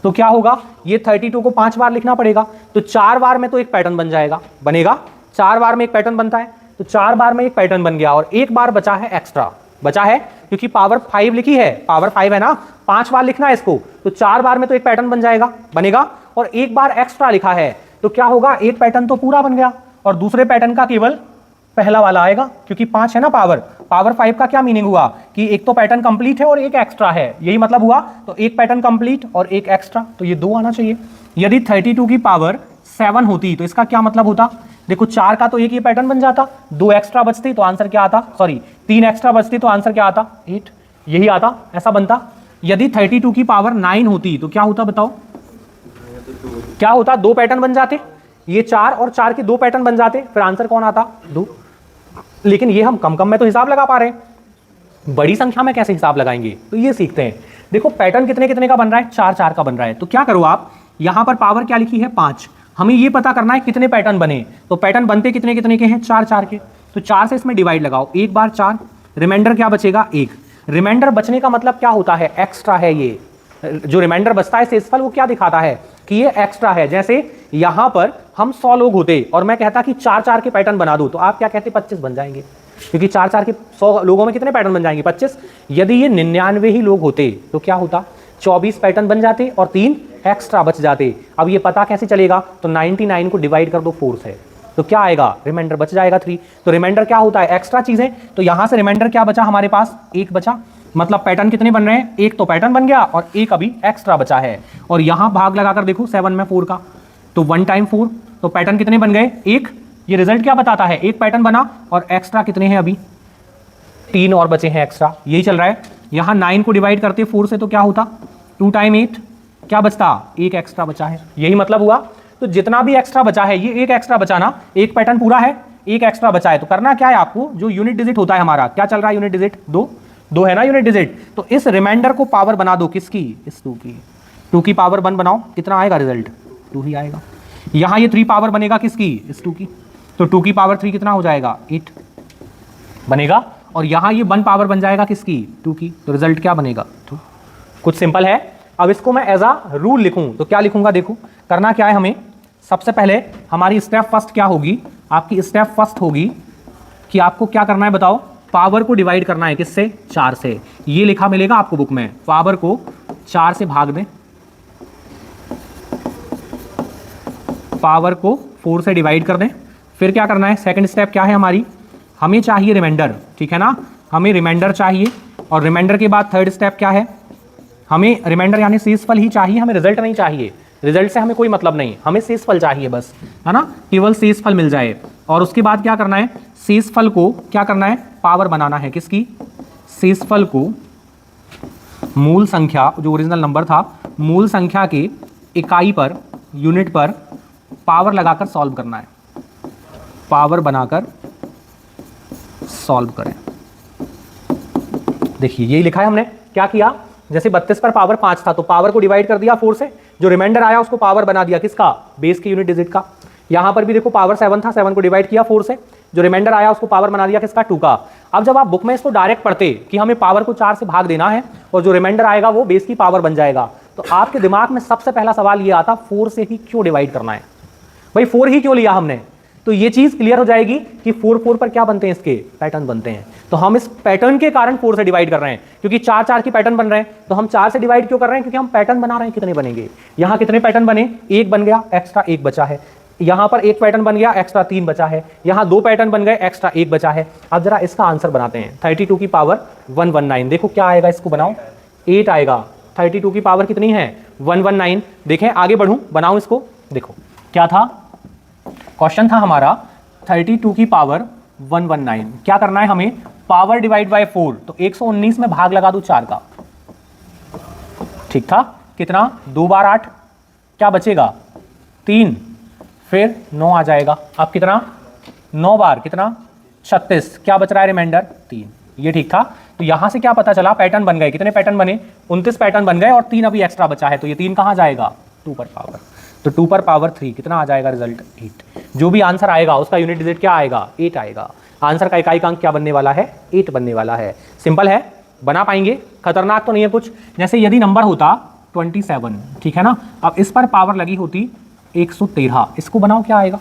तो क्या होगा, ये 32 को 5 बार लिखना पड़ेगा, तो 4 बार में तो एक पैटर्न बन जाएगा, बनेगा, 4 बार में एक पैटर्न बनता है, तो 4 बार में एक पैटर्न बन गया, और एक बार बचा है एक्स्ट्रा, बचा है क्योंकि पावर 5 लिखी है, पावर 5 है ना, 5 बार लिखना है इसको, तो 4 बार में तो एक पैटर्न बन जाएगा, बनेगा, और एक बार एक्स्ट्रा लिखा है, तो क्या होगा, एक पैटर्न तो पूरा बन गया और दूसरे पैटर्न का केवल पहला वाला आएगा, क्योंकि 5 है ना पावर। पावर 5 का क्या मीनिंग हुआ कि एक तो पैटर्न कंप्लीट है और एक एक्स्ट्रा है, यही मतलब हुआ। तो एक पैटर्न कंप्लीट और एक एक्स्ट्रा, तो ये 2 आना चाहिए। यदि 32 की पावर 7 होती तो इसका क्या मतलब होता, देखो 4 का तो एक ही पैटर्न बन जाता, 2 एक्स्ट्रा बचती तो आंसर क्या आता, सॉरी 3 एक्स्ट्रा बचती तो आंसर क्या आता, 8, यही आता, ऐसा बनता। यदि 32 की पावर 9 होती तो क्या होता बताओ, क्या होता, 2 पैटर्न बन जाते, ये 4 और 4 के 2 पैटर्न बन जाते, फिर आंसर कौन आता, 2। लेकिन ये हम कम कम में तो हिसाब लगा पा रहे हैं, बड़ी संख्या में कैसे हिसाब लगाएंगे, तो ये सीखते हैं। देखो पैटर्न कितने कितने का बन रहा है, 4 4 का बन रहा है, तो क्या करो आप, यहां पर पावर क्या लिखी है 5, हमें ये पता करना है कितने पैटर्न बने, तो पैटर्न बनते कितने कितने के हैं, 4 4 के, तो 4 से इसमें डिवाइड लगाओ, एक बार 4, रिमाइंडर क्या बचेगा 1। रिमाइंडर बचने का मतलब क्या होता है, एक्स्ट्रा है, ये जो रिमाइंडर बचता है शेषफल वो क्या दिखाता है कि ये एक्स्ट्रा है। जैसे यहां पर हम 100 लोग होते और मैं कहता कि 4 4 के पैटर्न बना दूं, तो आप क्या कहते, 25 बन जाएंगे, क्योंकि 4 4 के 100 लोगों में कितने पैटर्न बन जाएंगे, 25। यदि ये 99 ही लोग होते तो क्या होता, 24 पैटर्न बन जाते और 3 एक्स्ट्रा बच जाते। अब ये पता कैसे चलेगा, तो 99 को डिवाइड कर दो 4 से, तो क्या आएगा, रिमाइंडर बच जाएगा 3। तो रिमाइंडर क्या होता है, एक्स्ट्रा चीजें, तो यहां से रिमाइंडर क्या बचा हमारे पास, 1 बचा, मतलब पैटर्न कितने बन रहे हैं, एक तो पैटर्न बन गया और एक अभी एक्स्ट्रा बचा है। और यहां भाग लगाकर देखो 7 में 4 का, तो 1 × 4, तो पैटर्न कितने बन गए, 1। ये रिजल्ट क्या बताता है, एक पैटर्न बना और एक्स्ट्रा कितने हैं, अभी 3 और बचे हैं एक्स्ट्रा, यही चल रहा है। यहां 9 को डिवाइड करते 4 से तो क्या होता, 2 × 8, क्या बचता, एक एक्स्ट्रा बचा है, यही मतलब हुआ। तो जितना भी एक्स्ट्रा बचा है, ये एक एक्स्ट्रा बचा ना, एक पैटर्न पूरा है, एक एक्स्ट्रा बचा है, तो करना क्या है आपको, जो यूनिट डिजिट होता है हमारा, क्या चल रहा है यूनिट डिजिट, 2 है ना यूनिट डिजिट, तो इस रिमाइंडर को पावर बना दो किसकी, इस 2 की, 2 की पावर 1 बनाओ, कितना आएगा रिजल्ट, 2 ही आएगा। यहां ये 3 पावर बनेगा किसकी, इस 2 की, तो 2 की पावर 3 कितना हो जाएगा, 8 बनेगा, और यहां ये 1 पावर बन जाएगा किसकी, 2 की, तो रिजल्ट क्या बनेगा, 2। कुछ सिंपल है। अब इसको मैं एज अ रूल लिखूं तो क्या लिखूंगा, देखो करना क्या है हमें, सबसे पहले हमारी स्टेप फर्स्ट क्या होगी, आपकी स्टेप फर्स्ट होगी कि आपको क्या करना है बताओ, पावर को डिवाइड करना है किससे, 4 से। ये लिखा मिलेगा आपको बुक में, पावर को 4 से भाग दें, पावर को 4 से डिवाइड कर दें। फिर क्या करना है, सेकंड स्टेप क्या है हमारी, हमें चाहिए रिमाइंडर, ठीक है ना, हमें रिमाइंडर चाहिए, और रिमाइंडर के बाद थर्ड स्टेप क्या है, हमें रिमाइंडर यानी शेषफल ही चाहिए, हमें रिजल्ट नहीं चाहिए, रिजल्ट से हमें कोई मतलब नहीं, हमें शेषफल चाहिए बस, है ना, केवल शेषफल मिल जाए। और उसके बाद क्या करना है, शेषफल को क्या करना है, पावर बनाना है किसकी, शेषफल को मूल संख्या, जो ओरिजिनल नंबर था, मूल संख्या के इकाई पर, यूनिट पर पावर लगाकर सॉल्व करना है, पावर बनाकर सॉल्व करें। देखिए यही लिखा है हमने, क्या किया, जैसे 32 पर पावर 5 था तो पावर को डिवाइड कर दिया 4 से, जो रिमाइंडर आया उसको पावर बना दिया किसका, बेस के यूनिट डिजिट का। यहां पर भी देखो पावर 7 था, 7 को डिवाइड किया 4 से, जो रिमाइंडर आया उसको पावर बना दिया किसका, 2 का। अब जब आप बुक में इसको डायरेक्ट पढ़ते कि हमें पावर को 4 से भाग देना है और जो रिमाइंडर आएगा वो बेस की पावर बन जाएगा, तो आपके दिमाग में सबसे पहला सवाल ये आता, 4 से ही क्यों डिवाइड करना है भाई, 4 ही क्यों लिया हमने। तो ये चीज क्लियर हो जाएगी कि 4 पर क्या बनते हैं, इसके पैटर्न बनते हैं। तो हम इस पैटर्न के कारण 4 से डिवाइड कर रहे हैं, क्योंकि 4 की पैटर्न बन रहे हैं, तो हम 4 से डिवाइड क्यों कर रहे हैं, क्योंकि हम पैटर्न बना रहे हैं, कितने बनेंगे, यहां कितने पैटर्न बने, 1 बन गया, एक्स्ट्रा 1 बचा है, यहां पर 1 पैटर्न बन गया, एक्स्ट्रा 3 बचा है, यहां 2 पैटर्न बन गए, एक्स्ट्रा 1 बचा है। अब जरा इसका आंसर बनाते हैं, 32 की पावर 119, देखो क्या आएगा, इसको बनाओ, 8 आएगा। 32 की पावर कितनी है, 119। देखें आगे बढ़ूं, बनाओ इसको, देखो क्या था, क्वेश्चन था हमारा 32 की पावर 119, क्या करना है हमें, पावर डिवाइड बाय 4, तो 119 में भाग लगा दूं 4 का, ठीक था, कितना, 2 बार 8, क्या बचेगा, 3, फिर 9 आ जाएगा, अब कितना, 9 बार कितना, 36, क्या बच रहा है रिमाइंडर, 3, ये ठीक था। तो यहां से क्या पता चला, पैटर्न बन गए, कितने पैटर्न बने, 29 पैटर्न बन गए, और 3 अभी एक्स्ट्रा बचा है, तो ये 3 कहां जाएगा, 2 पर पावर, तो 2 पर पावर 3 कितना आ जाएगा रिजल्ट, 8। जो भी आंसर आएगा उसका यूनिट डिजिट क्या आएगा, 8 आएगा। आंसर का इकाई अंक क्या बनने वाला है, 8 बनने वाला है। सिंपल है, बना पाएंगे, खतरनाक तो नहीं है कुछ। जैसे यदि नंबर होता 27, ठीक है ना, अब इस पर पावर लगी होती 113, इसको बनाओ क्या आएगा।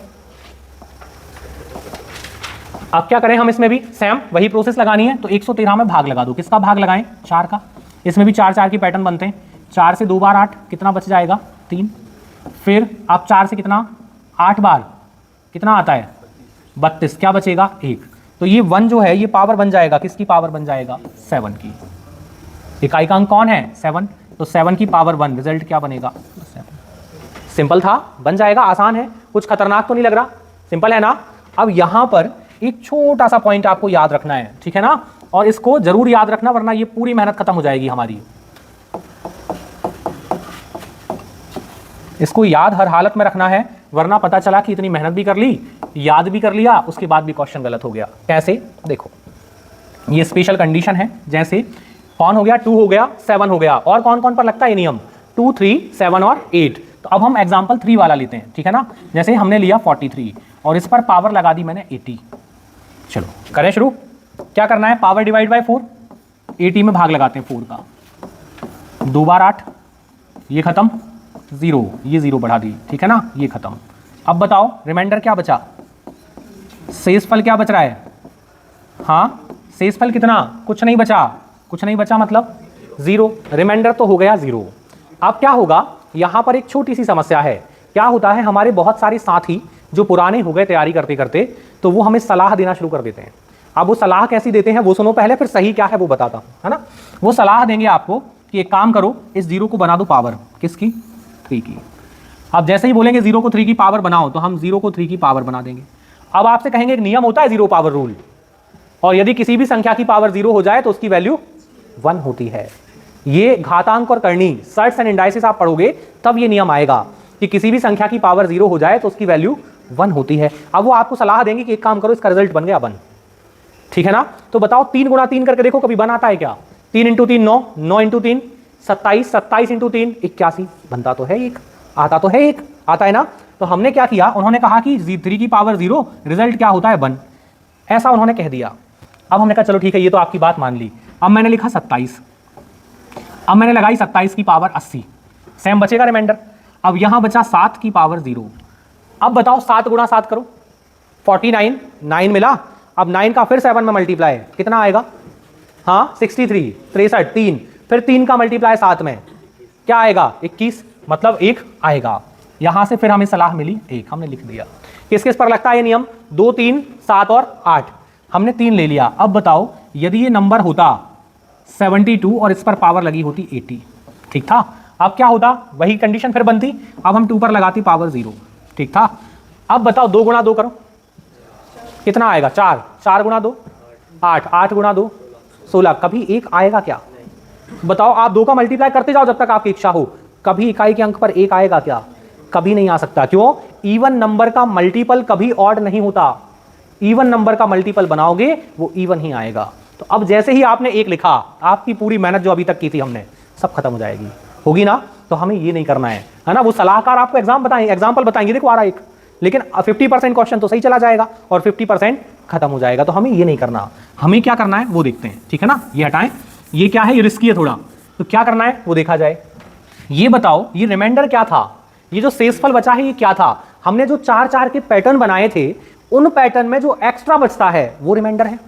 अब क्या करें हम, इसमें भी सेम वही प्रोसेस लगानी है, तो 113 में भाग लगा दो, किसका भाग लगाएं, 4 का, इसमें भी 4 की पैटर्न बनते हैं, 4 से 2 बार 8, कितना बच जाएगा, 3, फिर आप 4 से कितना, 8 बार कितना आता है, 32, क्या बचेगा, 1, तो ये 1 जो है ये पावर बन जाएगा, किसकी पावर बन जाएगा, 7 की। इकाई का अंक कौन है, 7, तो 7 की पावर 1, रिजल्ट क्या बनेगा, 7। सिंपल था, बन जाएगा, आसान है, कुछ खतरनाक तो नहीं लग रहा, सिंपल है ना। अब यहां पर एक छोटा सा पॉइंट आपको याद रखना है, ठीक है ना, और इसको जरूर याद रखना, वरना ये पूरी मेहनत खत्म हो जाएगी हमारी। इसको याद हर हालत में रखना है, वरना पता चला कि इतनी मेहनत भी कर ली, याद भी कर लिया, उसके बाद भी क्वेश्चन गलत हो गया। कैसे, देखो ये स्पेशल कंडीशन है, जैसे कौन हो गया, 2 हो गया, 7 हो गया, और कौन कौन पर लगता है ये नियम, 2, 3, 7 और 8। तो अब हम एग्जाम्पल 3 वाला लेते हैं, ठीक है ना, जैसे हमने लिया 43 और इस पर पावर लगा दी मैंने 80। चलो करें शुरू, क्या करना है, पावर डिवाइड बाय 4, 80 में भाग लगाते हैं 4 का, 2 बार 8, ये खत्म, 0, ये 0 बढ़ा दी, ठीक है ना, ये खत्म। अब बताओ रिमाइंडर क्या बचा, शेषफल क्या बच रहा है, हाँ शेषफल कितना, कुछ नहीं बचा, कुछ नहीं बचा मतलब 0, रिमाइंडर तो हो गया 0। अब क्या होगा, यहां पर एक छोटी सी समस्या है, क्या होता है, हमारे बहुत सारे साथी जो पुराने हो गए तैयारी करते करते, तो वो हमें सलाह देना शुरू कर देते हैं। अब वो सलाह कैसी देते हैं वो सुनो पहले, फिर सही क्या है वो बताता हूं, है ना। वो सलाह देंगे आपको कि एक काम करो, इस 0 को बना दो पावर, किसकी, 3 की। अब जैसे ही बोलेंगे 0 को 3 की पावर बनाओ, तो हम 0 को 3 की पावर बना देंगे। अब आपसे कहेंगे एक नियम होता है 0 पावर रूल, और यदि किसी भी संख्या की पावर 0 हो जाए तो उसकी वैल्यू 1 होती है। ये घातांक और करनी, सर्ट्स एंड इंडाइसिस आप पढ़ोगे तब ये नियम आएगा। कि किसी भी संख्या की पावर 0 हो जाए तो उसकी वैल्यू 1 होती है। अब वो आपको सलाह देंगे कि एक काम करो, इसका रिजल्ट बन गया 1, ठीक है ना। तो बताओ 3 गुणा 3 करके देखो कभी 1 आता है क्या? 3 इंटू 3 9, 9 इंटू 3 27, 27 इंटू 3 81, बनता तो है 1, आता तो है 1, आता है ना। तो हमने क्या किया, उन्होंने कहा कि 3 की पावर 0 रिजल्ट क्या होता है 1, ऐसा उन्होंने कह दिया। अब हमने कहा चलो ठीक है, ये तो आपकी बात मान ली। अब मैंने लिखा 27, अब मैंने लगाई 27 की पावर 80, सेम बचेगा रिमाइंडर। अब यहां बचा 7 की पावर 0। अब बताओ 7 गुणा 7 करो, 49, 9 मिला। अब 9 का फिर 7 में मल्टीप्लाई कितना आएगा? हाँ 63, 63, 3, फिर 3 का मल्टीप्लाई 7 में क्या आएगा? 21, मतलब 1 आएगा। यहां से फिर हमें सलाह मिली 1, हमने लिख दिया। किस किस पर लगता है ये नियम? 2, 3, 7 और 8, हमने 3 ले लिया। अब बताओ यदि ये नंबर होता 72 और इस पर पावर लगी होती 80, ठीक था। अब क्या होता? वही कंडीशन फिर बनती, अब हम 2 पर लगाती पावर 0, ठीक था। अब बताओ 2 गुणा 2 करो, कितना आएगा? 4, 4 गुणा 2 8, 8 गुणा 2 16, कभी 1 आएगा क्या? बताओ, आप 2 का मल्टीप्लाई करते जाओ जब तक आपकी इच्छा हो, कभी इकाई के अंक पर 1 आएगा क्या? कभी नहीं आ सकता। क्यों? इवन नंबर का मल्टीपल कभी ऑड नहीं होता, इवन नंबर का मल्टीपल बनाओगे वो इवन ही आएगा। तो अब जैसे ही आपने 1 लिखा, आपकी पूरी मेहनत जो अभी तक की थी हमने सब खत्म हो जाएगी, होगी ना। तो हमें ये नहीं करना है ना। वो सलाहकार आपको एग्जाम्पल बताएंगे, देखो आ रहा एक, लेकिन 50% क्वेश्चन तो सही चला जाएगा और 50% खत्म हो जाएगा। तो हमें ये नहीं करना, हमें क्या करना है वो देखते हैं, ठीक है ना। ये हटाएं, ये क्या है, ये रिस्की है थोड़ा, तो क्या करना है वो देखा जाए। ये बताओ, ये रिमाइंडर क्या था? ये जो शेषफल बचा है ये क्या था? हमने जो 4-4 के पैटर्न बनाए थे, उन पैटर्न में जो एक्स्ट्रा बचता है वो रिमाइंडर है।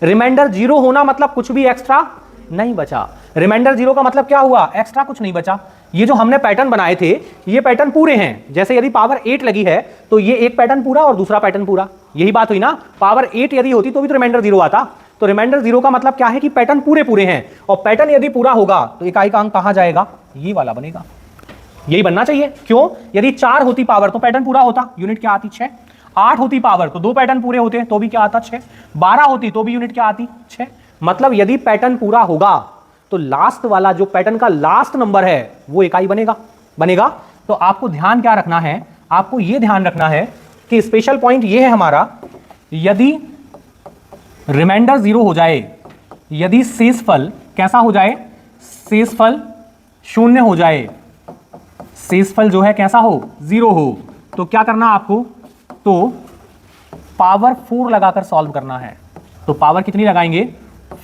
रिमाइंडर 0 होना मतलब कुछ भी एक्स्ट्रा नहीं बचा। रिमाइंडर 0 का मतलब क्या हुआ? एक्स्ट्रा कुछ नहीं बचा। ये जो हमने पैटर्न बनाए थे ये पैटर्न पूरे हैं। जैसे यदि पावर 8 लगी है तो ये एक पैटर्न पूरा और दूसरा पैटर्न पूरा, यही बात हुई ना। पावर 8 यदि होती तो भी तो रिमाइंडर 0 आता। तो रिमाइंडर 0 का मतलब क्या है कि पैटर्न पूरे पूरे हैं, और पैटर्न यदि पूरा होगा तो इकाई का अंक कहां जाएगा? ये वाला बनेगा, यही बनना चाहिए। क्यों? यदि 4 होती पावर तो पैटर्न पूरा होता, यूनिट क्या आती? 6। 8 होती पावर तो 2 पैटर्न पूरे होते तो भी क्या आता? 6। 12 होती तो भी यूनिट क्या आती? 6। मतलब यदि पैटर्न पूरा होगा तो लास्ट वाला जो पैटर्न का लास्ट नंबर है वो इकाई बनेगा। तो आपको ध्यान क्या रखना है? आपको यह ध्यान रखना है कि स्पेशल पॉइंट ये है हमारा, यदि रिमाइंडर 0 हो जाए, यदि शेषफल कैसा हो जाए? शेषफल 0 हो जाए, शेषफल जो है कैसा हो? 0 हो, तो क्या करना आपको? तो पावर 4 लगाकर सॉल्व करना है। तो पावर कितनी लगाएंगे?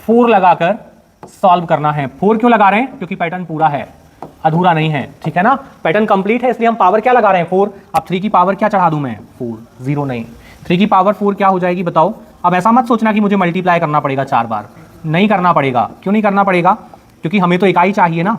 4 लगाकर सॉल्व करना है। 4 क्यों लगा रहे हैं? क्योंकि पैटर्न पूरा है, अधूरा नहीं है, ठीक है ना। पैटर्न कंप्लीट है इसलिए हम पावर क्या लगा रहे हैं? 4। अब 3 की पावर क्या चढ़ा दूं मैं? 4, 0 नहीं। 3 की पावर 4 क्या हो जाएगी बताओ? अब ऐसा मत सोचना कि मुझे मल्टीप्लाई करना पड़ेगा 4 बार, नहीं करना पड़ेगा। क्यों नहीं करना पड़ेगा? क्योंकि हमें तो इकाई चाहिए ना।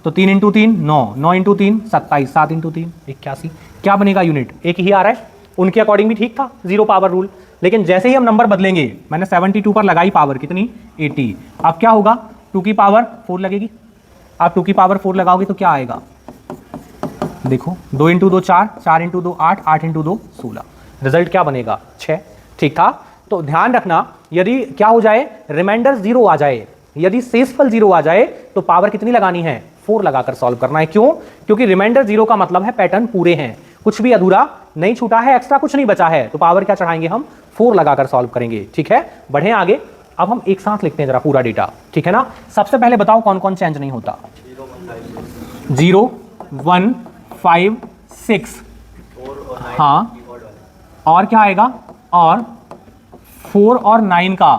तो 3 इंटू 3 9, 9 इंटू 3 27, 7 इंटू 3 81, क्या बनेगा? यूनिट एक ही आ रहा है। उनके अकॉर्डिंग भी ठीक था 0 पावर रूल, लेकिन जैसे ही हम नंबर बदलेंगे, मैंने 72 पर लगाई पावर कितनी? 80। अब क्या होगा? 2 की पावर 4 लगेगी। आप 2 की पावर 4 लगाओगे तो क्या आएगा? देखो 2 इंटू 2 4, 4 इंटू 2 8, 8 इंटू 2 16, रिजल्ट क्या बनेगा? 6, ठीक था। तो ध्यान रखना, यदि क्या हो जाए? रिमाइंडर 0 आ जाए, यदि शेषफल 0 आ जाए तो पावर कितनी लगानी है? 4 लगाकर सॉल्व करना है। क्यों? क्योंकि रिमाइंडर 0 का मतलब है पैटर्न पूरे हैं, कुछ भी अधूरा नहीं छूटा है, एक्स्ट्रा कुछ नहीं बचा है। तो पावर क्या चढ़ाएंगे हम? 4 लगाकर सॉल्व करेंगे, ठीक है। बढ़े आगे, अब हम एक साथ लिखते हैं जरा पूरा डेटा, ठीक है ना। सबसे पहले बताओ कौन कौन चेंज नहीं होता? 0 1 5 6, हाँ, और क्या आएगा? और 4 और 9 का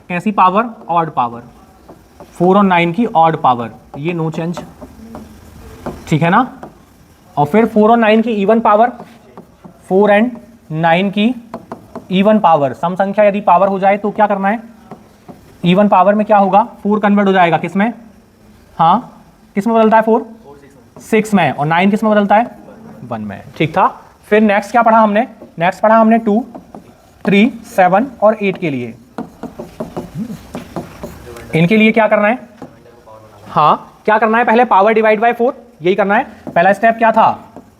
कैसी पावर? Odd power. 4 और 9 की ऑड पावर, ये नो चेंज, ठीक है ना। और फिर 4 और 9 की इवन पावर, 4 एंड 9 की इवन पावर। सम संख्या यदि पावर हो जाए तो क्या करना है? इवन पावर में क्या होगा? 4 कन्वर्ट हो जाएगा किस में? हाँ, किस में बदलता है? 4 6 में, और 9 किस में बदलता है? 1 में, ठीक था। फिर नेक्स्ट क्या पढ़ा हमने? नेक्स्ट पढ़ा हमने 2 3 7 और 8 के लिए। इनके लिए क्या करना है? हाँ, क्या करना है? पहले पावर डिवाइड बाय 4, यही करना है। पहला स्टेप क्या था?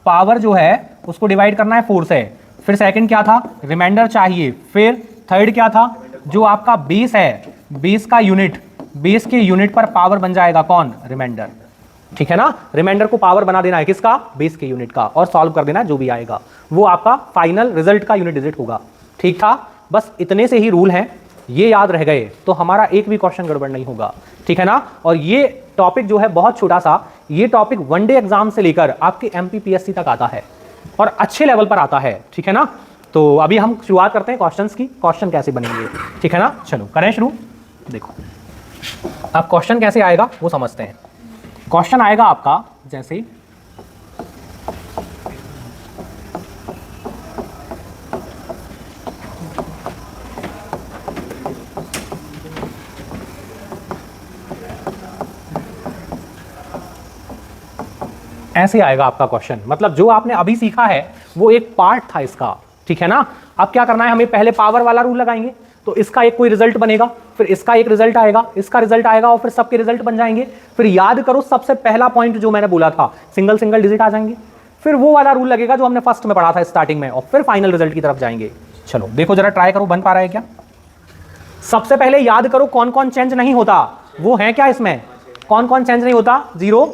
पावर जो है उसको डिवाइड करना है 4 से। फिर सेकंड क्या था? रिमाइंडर चाहिए। फिर थर्ड क्या था? जो आपका बेस है, बेस का यूनिट, बेस के यूनिट पर पावर बन जाएगा कौन? रिमाइंडर। ठीक है ना। रिमाइंडर को पावर बना देना है किसका, बेस के यूनिट का, और सॉल्व कर देना है, जो भी आएगा वो आपका फाइनल रिजल्ट का यूनिट डिजिट होगा। ठीक था, बस इतने से ही रूल हैं, ये याद रह गए तो हमारा एक भी क्वेश्चन गड़बड़ नहीं होगा। ठीक है ना। और ये टॉपिक जो है बहुत छोटा सा, ये टॉपिक वनडे एग्जाम से लेकर आपके एमपीपीएससी तक आता है और अच्छे लेवल पर आता है। ठीक है ना। तो अभी हम शुरुआत करते हैं क्वेश्चंस की, क्वेश्चन कैसे बनेंगे। ठीक है ना, चलो करें शुरू। देखो अब क्वेश्चन कैसे आएगा वो समझते हैं। क्वेश्चन आएगा आपका जैसे ऐसे आएगा आपका क्वेश्चन, मतलब जो आपने अभी सीखा है वो एक पार्ट था इसका। ठीक है ना। अब क्या करना है, हमें पहले पावर वाला रूल लगाएंगे, तो इसका एक कोई रिजल्ट बनेगा, फिर इसका एक रिजल्ट आएगा, इसका रिजल्ट आएगा, और फिर सबके रिजल्ट बन जाएंगे। फिर याद करो सबसे पहला पॉइंट जो मैंने बोला था, सिंगल सिंगल डिजिट आ जाएंगे, फिर वो वाला रूल लगेगा जो हमने फर्स्ट में पढ़ा था स्टार्टिंग में, और फिर फाइनल रिजल्ट की तरफ जाएंगे। चलो देखो जरा, ट्राई करो, बन पा रहा है क्या। सबसे पहले याद करो कौन कौन चेंज नहीं होता, वो है क्या इसमें, कौन कौन चेंज नहीं होता, 0,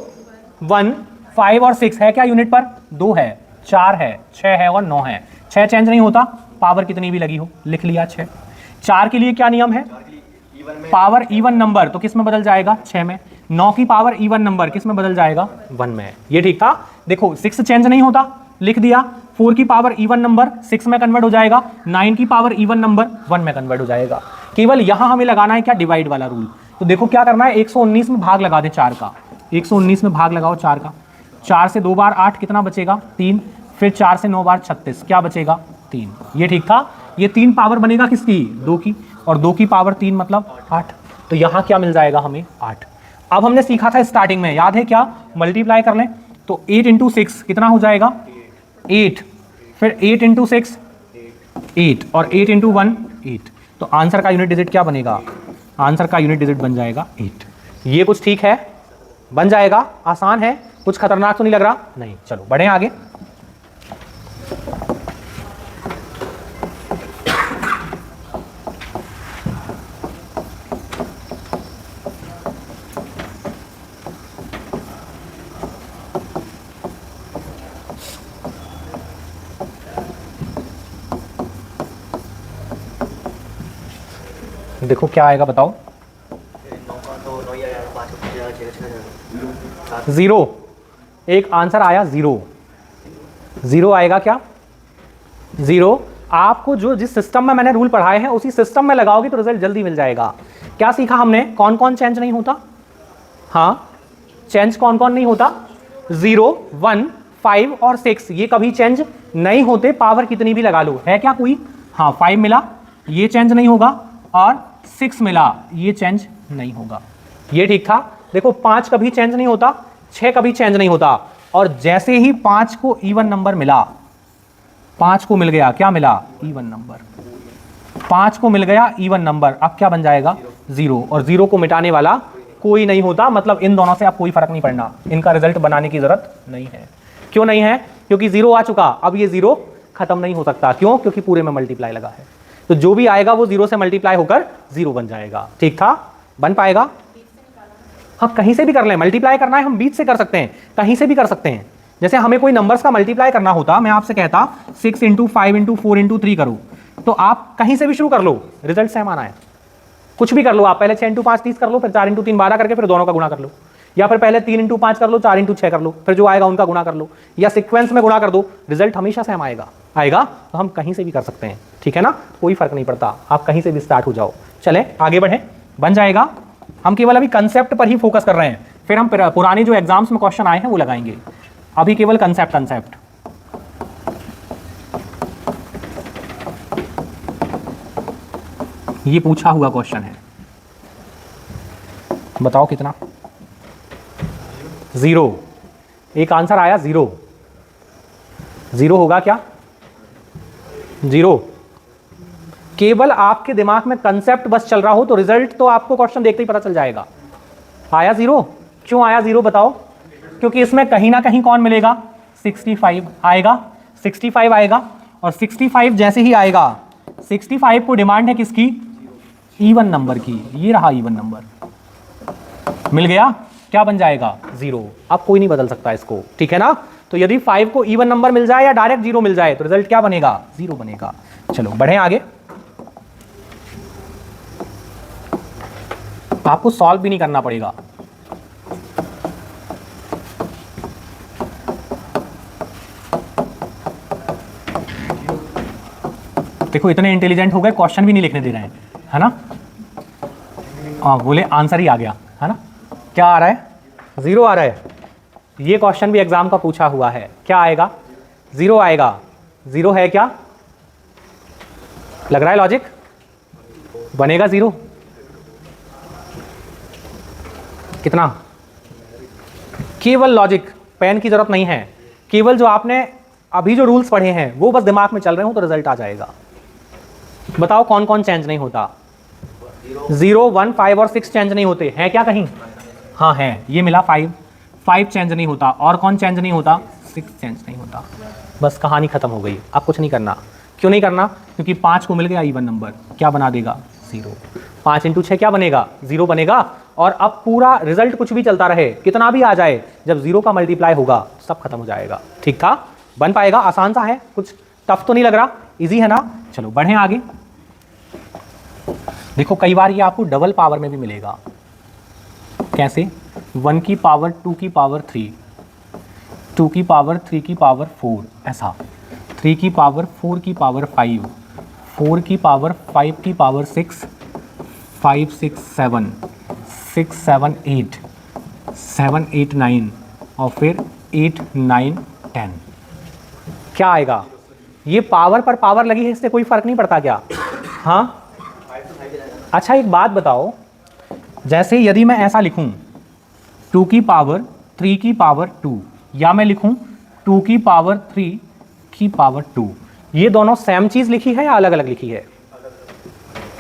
1, 5 और 6 है क्या यूनिट पर, 2 है, 4 है, 6 है और 9 है। 6 चेंज नहीं होता, पावर कितनी भी लगी हो, लिख लिया 6। 4 के लिए क्या नियम है, पावर इवन नंबर, तो किस में बदल जाएगा, 6 में। 9 की पावर इवन नंबर किस में बदल जाएगा, 1 में। ये ठीक था। देखो 6 चेंज नहीं होता, लिख दिया। 4 की पावर इवन नंबर 6 में कन्वर्ट हो जाएगा, 9 की पावर इवन नंबर 1 में कन्वर्ट हो जाएगा। केवल यहां हमें लगाना है क्या, डिवाइड वाला रूल। तो देखो क्या करना है, 119 में भाग लगा दे 4 का, 119 में भाग लगाओ 4 का। 4 से 2 बार 8 कितना बचेगा, 3। फिर 4 से 9 बार 36, क्या बचेगा, 3। ये ठीक था। ये 3 पावर बनेगा किसकी, 2 की, और 2 की पावर 3 मतलब 8। तो यहां क्या मिल जाएगा हमें, 8। अब हमने सीखा था स्टार्टिंग में, याद है क्या, मल्टीप्लाई कर लें, तो 8 इंटू 6 कितना हो जाएगा, 8। फिर 8 इंटू 6 8, और 8 इंटू 1 8। तो आंसर का यूनिट डिजिट क्या बनेगा, आंसर का यूनिट डिजिट बन जाएगा 8। ये कुछ ठीक है, बन जाएगा, आसान है, कुछ खतरनाक तो नहीं लग रहा, नहीं। चलो बढ़े आगे। देखो क्या आएगा बताओ, 0। एक आंसर आया 0, 0 आएगा क्या, 0। आपको जो जिस सिस्टम में मैंने रूल पढ़ाए हैं उसी सिस्टम में लगाओगे तो रिजल्ट जल्दी मिल जाएगा। क्या सीखा हमने, कौन कौन चेंज नहीं होता, हाँ चेंज कौन कौन नहीं होता, 0, 1, 5 और 6 ये कभी चेंज नहीं होते, पावर कितनी भी लगा लो। है क्या कोई, हाँ 5 मिला, ये चेंज नहीं होगा, और 6 मिला, ये चेंज नहीं होगा। ये ठीक था। देखो 5 कभी चेंज नहीं होता, 6 कभी चेंज नहीं होता, और जैसे ही 5 को इवन नंबर मिला, 5 को मिल गया, क्या मिला, इवन नंबर, 5 को मिल गया इवन नंबर, अब क्या बन जाएगा, 0। और 0 को मिटाने वाला कोई नहीं होता, मतलब इन दोनों से अब कोई फर्क नहीं पड़ना, इनका रिजल्ट बनाने की जरूरत नहीं है। क्यों नहीं है, क्योंकि 0 आ चुका, अब ये 0 खत्म नहीं हो सकता। क्यों, क्योंकि पूरे में मल्टीप्लाई लगा है, तो जो भी आएगा वो 0 से मल्टीप्लाई होकर 0 बन जाएगा। ठीक था, बन पाएगा, हाँ कहीं से भी कर लें, मल्टीप्लाई करना है हम बीच से कर सकते हैं, कहीं से भी कर सकते हैं। जैसे हमें कोई नंबर्स का मल्टीप्लाई करना होता, मैं आपसे कहता 6 इंटू 5 इंटू 4 इंटू 3 करो, तो आप कहीं से भी शुरू कर लो, रिजल्ट सेम आना है। कुछ भी कर लो आप, पहले 6 इंटू 5 30 कर लो, फिर 4 इंटू 3 12 करके फिर दोनों का गुणा कर लो, या फिर पहले 3 इंटू 5 कर लो, 4 इंटू 6 कर लो, फिर जो आएगा उनका गुणा कर लो, या सीक्वेंस में गुणा कर दो, रिजल्ट हमेशा सेम आएगा। तो हम कहीं से भी कर सकते हैं। ठीक है ना, कोई फर्क नहीं पड़ता, आप कहीं से भी स्टार्ट हो जाओ। चलें आगे बढ़ें, बन जाएगा। हम केवल अभी कंसेप्ट पर ही फोकस कर रहे हैं, फिर हम पुरानी जो एग्जाम्स में क्वेश्चन आए हैं वो लगाएंगे। अभी केवल कंसेप्ट। ये पूछा हुआ क्वेश्चन है, बताओ कितना, 0। एक आंसर आया 0, 0 होगा क्या, 0। केवल आपके दिमाग में कंसेप्ट बस चल रहा हो तो रिजल्ट तो आपको क्वेश्चन देखते ही पता चल जाएगा। आया 0, क्यों आया 0 बताओ, क्योंकि इसमें कहीं ना कहीं कौन मिलेगा, 65 आएगा, 65 आएगा, और 65 जैसे ही आएगा, 65 को डिमांड है किसकी, इवन नंबर की, ये रहा इवन नंबर। मिल गया, क्या बन जाएगा 0। अब कोई नहीं बदल सकता इसको, ठीक है ना। तो यदि 5 को इवन नंबर मिल जाए या डायरेक्ट 0 मिल जाए तो रिजल्ट क्या बनेगा 0 बनेगा। चलो बढ़े आगे, आपको सॉल्व भी नहीं करना पड़ेगा। देखो इतने इंटेलिजेंट हो गए, क्वेश्चन भी नहीं लिखने दे रहे हैं, है ना। बोले आंसर ही आ गया, है ना। क्या आ रहा है 0 आ रहा है। ये क्वेश्चन भी एग्जाम का पूछा हुआ है, क्या आएगा 0 आएगा। 0 है क्या, लग रहा है लॉजिक, बनेगा 0। कितना, केवल लॉजिक, पेन की जरूरत नहीं है, केवल जो आपने अभी जो रूल्स पढ़े हैं वो बस दिमाग में चल रहे हो तो रिजल्ट आ जाएगा। बताओ कौन कौन चेंज नहीं होता। 0, 1, 5 और 6 चेंज नहीं होते हैं क्या कहीं, हाँ है, ये मिला 5 चेंज नहीं होता। और कौन चेंज नहीं होता, 6 चेंज नहीं होता। बस कहानी खत्म हो गई, अब कुछ नहीं करना। क्यों नहीं करना, क्योंकि 5 को मिल गया इवन नंबर, क्या बना देगा 0। 5 × 6 क्या बनेगा 0 बनेगा। और अब पूरा रिजल्ट कुछ भी चलता रहे, कितना भी आ जाए, जब 0 का मल्टीप्लाई होगा सब खत्म हो जाएगा। ठीक था, बन पाएगा, आसान सा है, कुछ टफ तो नहीं लग रहा, इजी है ना। चलो बढ़े आगे। देखो कई बार ये आपको डबल पावर में भी मिलेगा। कैसे, 1 की पावर 2 की पावर 3, 2 की पावर 3 की पावर 4, ऐसा 3 की पावर 4 की पावर 5, 4 की पावर 5 की पावर 6, 5, 6, 7, 6, 7, 8, 7, 8, 9 और फिर 8, 9, 10। क्या आएगा, ये पावर पर पावर लगी है, इससे कोई फर्क नहीं पड़ता क्या। हाँ अच्छा एक बात बताओ, जैसे यदि मैं ऐसा लिखूं 2 की पावर 3 की पावर 2, या मैं लिखूं 2 की पावर 3 की पावर 2, ये दोनों सेम चीज लिखी है या अलग अलग लिखी है।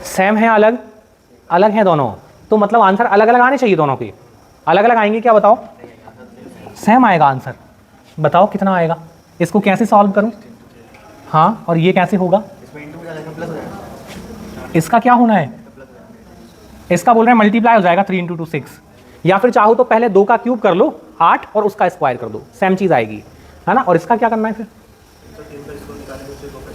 सेम है, अलग अलग है दोनों, तो मतलब आंसर अलग अलग आने चाहिए दोनों के। अलग अलग आएंगे क्या, बताओ। सेम आएगा आंसर, बताओ कितना आएगा। इसको कैसे सॉल्व करूं, हाँ, और ये कैसे होगा, इसका क्या होना है, इसका बोल रहे हैं मल्टीप्लाई हो जाएगा 3 × 2 6, या फिर चाहो तो पहले 2 का क्यूब कर लो 8 और उसका स्क्वायर कर दो, सेम चीज आएगी, है ना। और इसका क्या करना है फिर,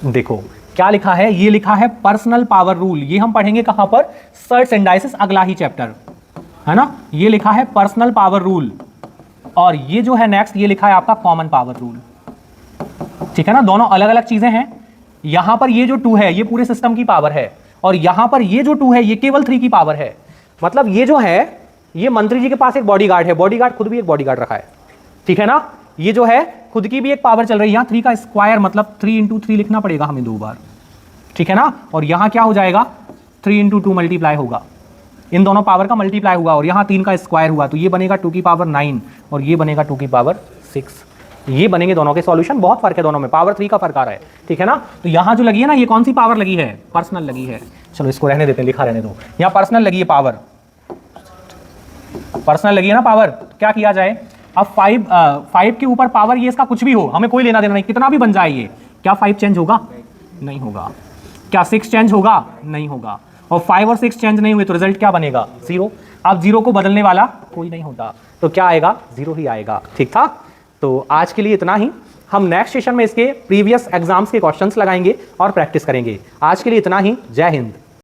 देखो क्या लिखा है, ये लिखा है पर्सनल पावर रूल। ये हम पढ़ेंगे कहां पर, सर्च एंड डाइसिस, अगला ही चैप्टर, है ना। ये लिखा है पर्सनल पावर रूल, और ये जो है नेक्स्ट, ये लिखा है आपका कॉमन पावर रूल। ठीक है ना, दोनों अलग अलग चीजें हैं। यहां पर ये जो 2 है ये पूरे सिस्टम की पावर है, और यहां पर ये जो 2 है ये केवल 3 की पावर है। मतलब ये जो है, ये मंत्री जी के पास एक बॉडीगार्ड है, बॉडीगार्ड खुद भी एक बॉडीगार्ड रखा है, ठीक है ना। ये जो है खुद की भी एक पावर चल रही है, यहां 3 का स्क्वायर मतलब 3 × 3 लिखना पड़ेगा हमें 2 बार, ठीक है ना। और यहां क्या हो जाएगा 3 × 2 मल्टीप्लाई होगा, इन दोनों पावर का मल्टीप्लाई हुआ, और यहां 3 का स्क्वायर हुआ, तो ये बनेगा 2 की पावर 9 और ये बनेगा 2 की पावर 6। ये बनेंगे दोनों के सॉल्यूशन, बहुत फर्क है दोनों में, पावर 3 का फर्क आ रहा है, ठीक है ना। तो यहां जो लगी है ना, ये कौन सी पावर लगी है, पर्सनल लगी है। चलो इसको रहने देते हैं, लिखा रहने दो, यहां पर्सनल लगी है पावर, पर्सनल लगी है ना पावर। तो क्या किया जाए, अब 5 के ऊपर पावर, ये इसका कुछ भी हो, हमें कोई लेना देना नहीं, कितना भी बन जाए ये, क्या 5 चेंज होगा, नहीं होगा। क्या 6 चेंज होगा, नहीं होगा। और 5 और 6 चेंज नहीं हुए तो रिजल्ट क्या बनेगा 0। अब 0 को बदलने वाला कोई नहीं होता, तो क्या आएगा 0 ही आएगा, ठीक था। तो आज के लिए इतना ही, हम नेक्स्ट सेशन में इसके प्रीवियस एग्जाम्स के क्वेश्चंस लगाएंगे और प्रैक्टिस करेंगे। आज के लिए इतना ही, जय हिंद।